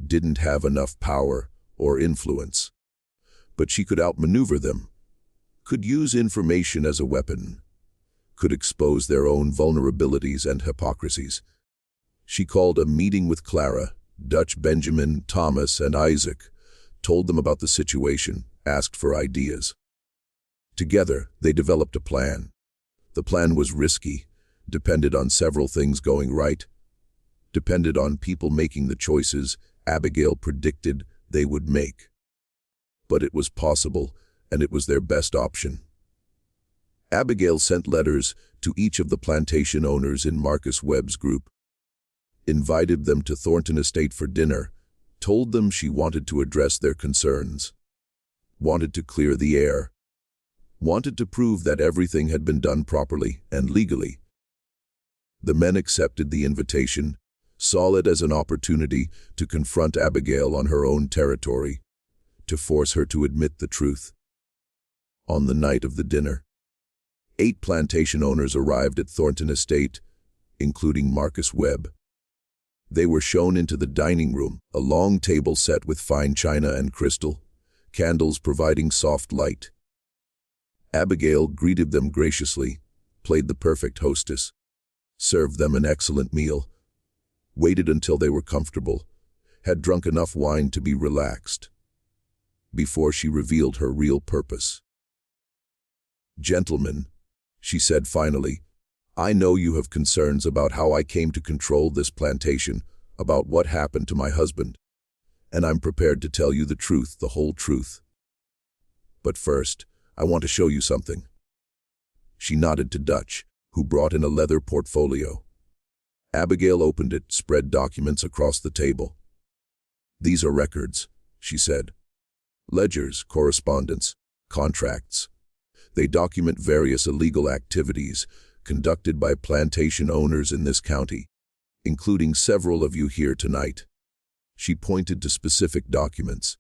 didn't have enough power or influence, but she could outmaneuver them, could use information as a weapon, could expose their own vulnerabilities and hypocrisies. She called a meeting with Clara, Dutch, Benjamin, Thomas, and Isaac, told them about the situation, asked for ideas. Together, they developed a plan. The plan was risky, depended on several things going right, depended on people making the choices Abigail predicted they would make. But it was possible, and it was their best option. Abigail sent letters to each of the plantation owners in Marcus Webb's group, invited them to Thornton Estate for dinner, told them she wanted to address their concerns, wanted to clear the air, wanted to prove that everything had been done properly and legally. The men accepted the invitation, saw it as an opportunity to confront Abigail on her own territory, to force her to admit the truth. On the night of the dinner, 8 plantation owners arrived at Thornton Estate, including Marcus Webb. They were shown into the dining room, a long table set with fine china and crystal, candles providing soft light. Abigail greeted them graciously, played the perfect hostess, served them an excellent meal, waited until they were comfortable, had drunk enough wine to be relaxed, before she revealed her real purpose. "Gentlemen," she said finally, "I know you have concerns about how I came to control this plantation, about what happened to my husband, and I'm prepared to tell you the truth, the whole truth. But first, I want to show you something." She nodded to Dutch, who brought in a leather portfolio. Abigail opened it, spread documents across the table. "These are records," she said. "Ledgers, correspondence, contracts. They document various illegal activities conducted by plantation owners in this county, including several of you here tonight." She pointed to specific documents.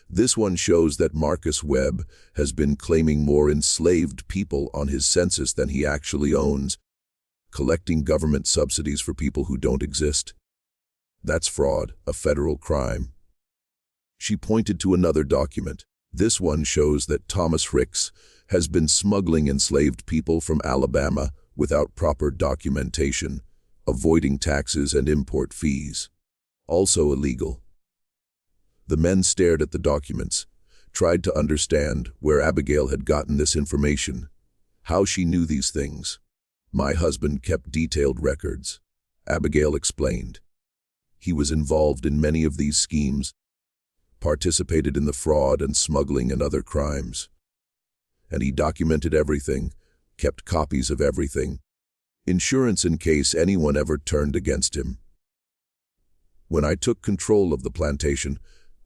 "This one shows that Marcus Webb has been claiming more enslaved people on his census than he actually owns, collecting government subsidies for people who don't exist. That's fraud, a federal crime." She pointed to another document. "This one shows that Thomas Ricks has been smuggling enslaved people from Alabama without proper documentation, avoiding taxes and import fees. Also illegal." The men stared at the documents, tried to understand where Abigail had gotten this information, how she knew these things. "My husband kept detailed records," Abigail explained. "He was involved in many of these schemes, participated in the fraud and smuggling and other crimes. And he documented everything, kept copies of everything, insurance in case anyone ever turned against him. When I took control of the plantation,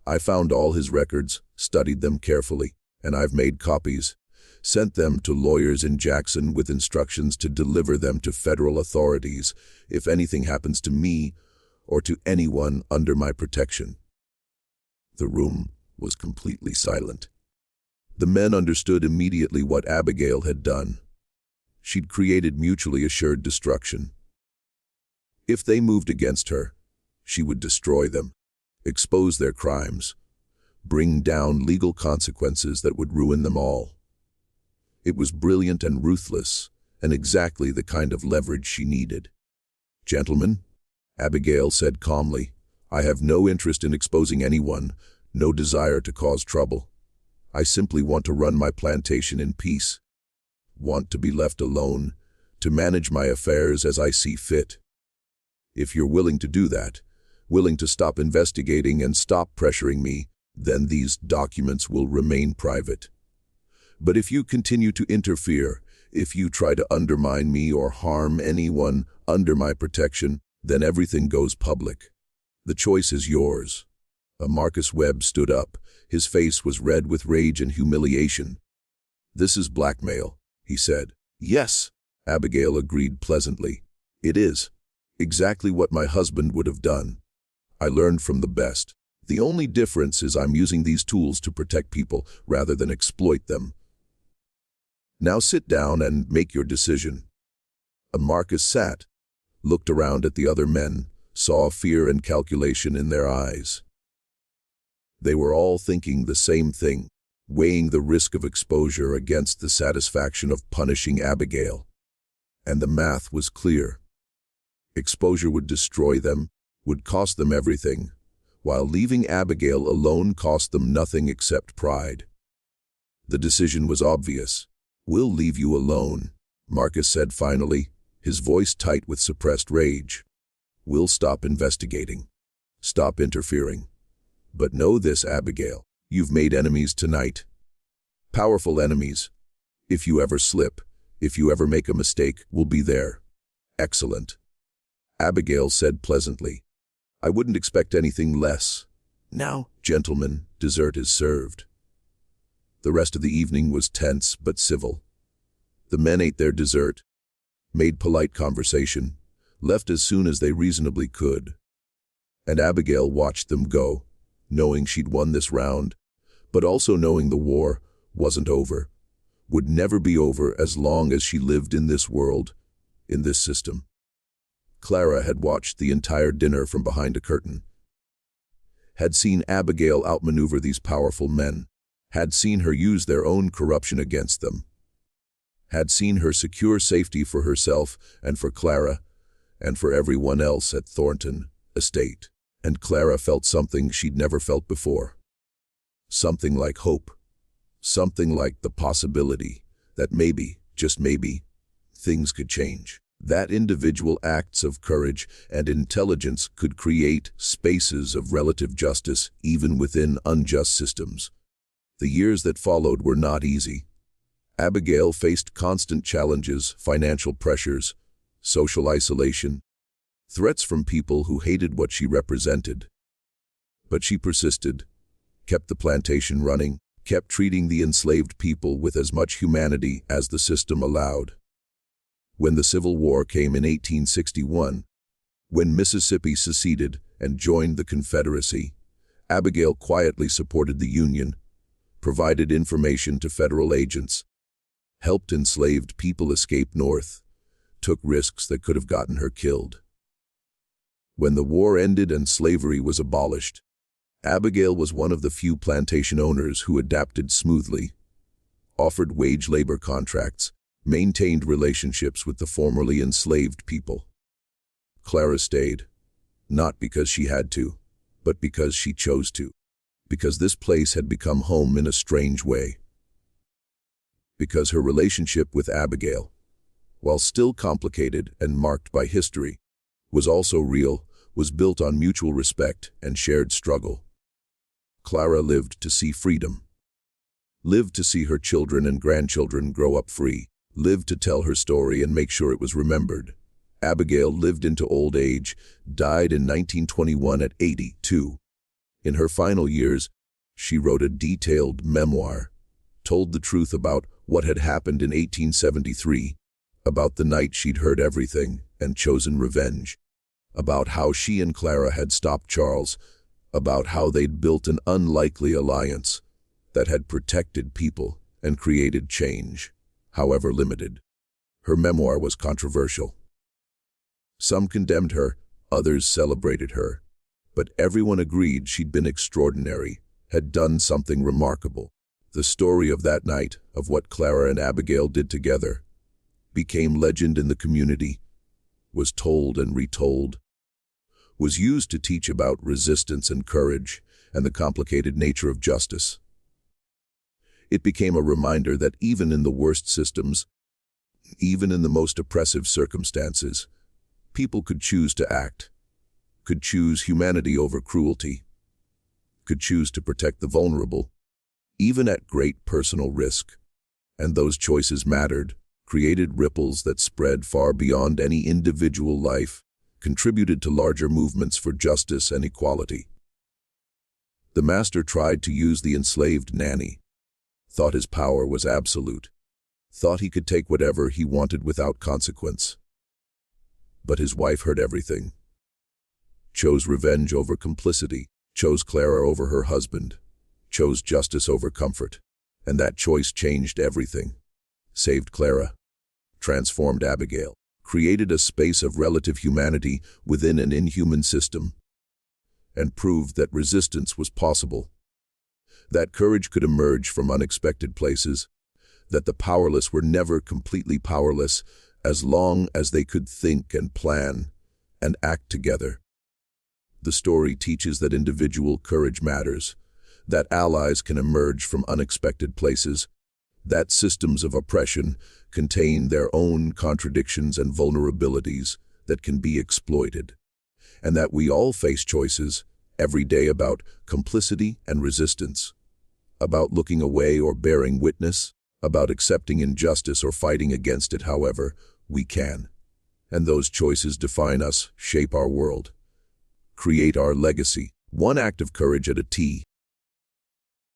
I found all his records, studied them carefully, and I've made copies, sent them to lawyers in Jackson with instructions to deliver them to federal authorities if anything happens to me or to anyone under my protection." The room was completely silent. The men understood immediately what Abigail had done. She'd created mutually assured destruction. If they moved against her, she would destroy them, expose their crimes, bring down legal consequences that would ruin them all. It was brilliant and ruthless, and exactly the kind of leverage she needed. "Gentlemen," Abigail said calmly, "I have no interest in exposing anyone, no desire to cause trouble. I simply want to run my plantation in peace, want to be left alone, to manage my affairs as I see fit. If you're willing to do that, willing to stop investigating and stop pressuring me, then these documents will remain private. But if you continue to interfere, if you try to undermine me or harm anyone under my protection, then everything goes public. The choice is yours." Marcus Webb stood up. His face was red with rage and humiliation. "This is blackmail," he said. "Yes," Abigail agreed pleasantly. "It is. Exactly what my husband would have done. I learned from the best. The only difference is I'm using these tools to protect people rather than exploit them. Now sit down and make your decision." Marcus sat, looked around at the other men, saw fear and calculation in their eyes. They were all thinking the same thing, weighing the risk of exposure against the satisfaction of punishing Abigail. And the math was clear. Exposure would destroy them, would cost them everything, while leaving Abigail alone cost them nothing except pride. The decision was obvious. "We'll leave you alone," Marcus said finally, his voice tight with suppressed rage. "We'll stop investigating. Stop interfering. But know this, Abigail, you've made enemies tonight. Powerful enemies. If you ever slip, if you ever make a mistake, we'll be there." "Excellent," Abigail said pleasantly. "I wouldn't expect anything less. Now, gentlemen, dessert is served." The rest of the evening was tense but civil. The men ate their dessert, made polite conversation, left as soon as they reasonably could. And Abigail watched them go, knowing she'd won this round, but also knowing the war wasn't over, would never be over as long as she lived in this world, in this system. Clara had watched the entire dinner from behind a curtain, had seen Abigail outmaneuver these powerful men, had seen her use their own corruption against them, had seen her secure safety for herself and for Clara and for everyone else at Thornton Estate. And Clara felt something she'd never felt before. Something like hope. Something like the possibility that maybe, just maybe, things could change. That individual acts of courage and intelligence could create spaces of relative justice even within unjust systems. The years that followed were not easy. Abigail faced constant challenges, financial pressures, social isolation, threats from people who hated what she represented. But she persisted, kept the plantation running, kept treating the enslaved people with as much humanity as the system allowed. When the Civil War came in 1861, when Mississippi seceded and joined the Confederacy, Abigail quietly supported the Union, provided information to federal agents, helped enslaved people escape north, took risks that could have gotten her killed. When the war ended and slavery was abolished, Abigail was one of the few plantation owners who adapted smoothly, offered wage labor contracts, maintained relationships with the formerly enslaved people. Clara stayed, not because she had to, but because she chose to. Because this place had become home in a strange way. Because her relationship with Abigail, while still complicated and marked by history, was also real, was built on mutual respect and shared struggle. Clara lived to see freedom, lived to see her children and grandchildren grow up free, lived to tell her story and make sure it was remembered. Abigail lived into old age, died in 1921 at 82. In her final years, she wrote a detailed memoir, told the truth about what had happened in 1873, about the night she'd heard everything and chosen revenge, about how she and Clara had stopped Charles, about how they'd built an unlikely alliance that had protected people and created change, however limited. Her memoir was controversial. Some condemned her, others celebrated her. But everyone agreed she'd been extraordinary, had done something remarkable. The story of that night, of what Clara and Abigail did together, became legend in the community, was told and retold, was used to teach about resistance and courage and the complicated nature of justice. It became a reminder that even in the worst systems, even in the most oppressive circumstances, People could choose to act, could choose humanity over cruelty, could choose to protect the vulnerable, even at great personal risk. And those choices mattered, created ripples that spread far beyond any individual life, contributed to larger movements for justice and equality. The master tried to use the enslaved Nanny, thought his power was absolute, thought he could take whatever he wanted without consequence. But his wife heard everything, chose revenge over complicity, chose Clara over her husband, chose justice over comfort, and that choice changed everything. Saved Clara, transformed Abigail, created a space of relative humanity within an inhuman system, and proved that resistance was possible, that courage could emerge from unexpected places, that the powerless were never completely powerless as long as they could think and plan and act together. The story teaches that individual courage matters, that allies can emerge from unexpected places, that systems of oppression contain their own contradictions and vulnerabilities that can be exploited, and that we all face choices every day about complicity and resistance, about looking away or bearing witness, about accepting injustice or fighting against it however we can. And those choices define us, shape our world, create our legacy, one act of courage at a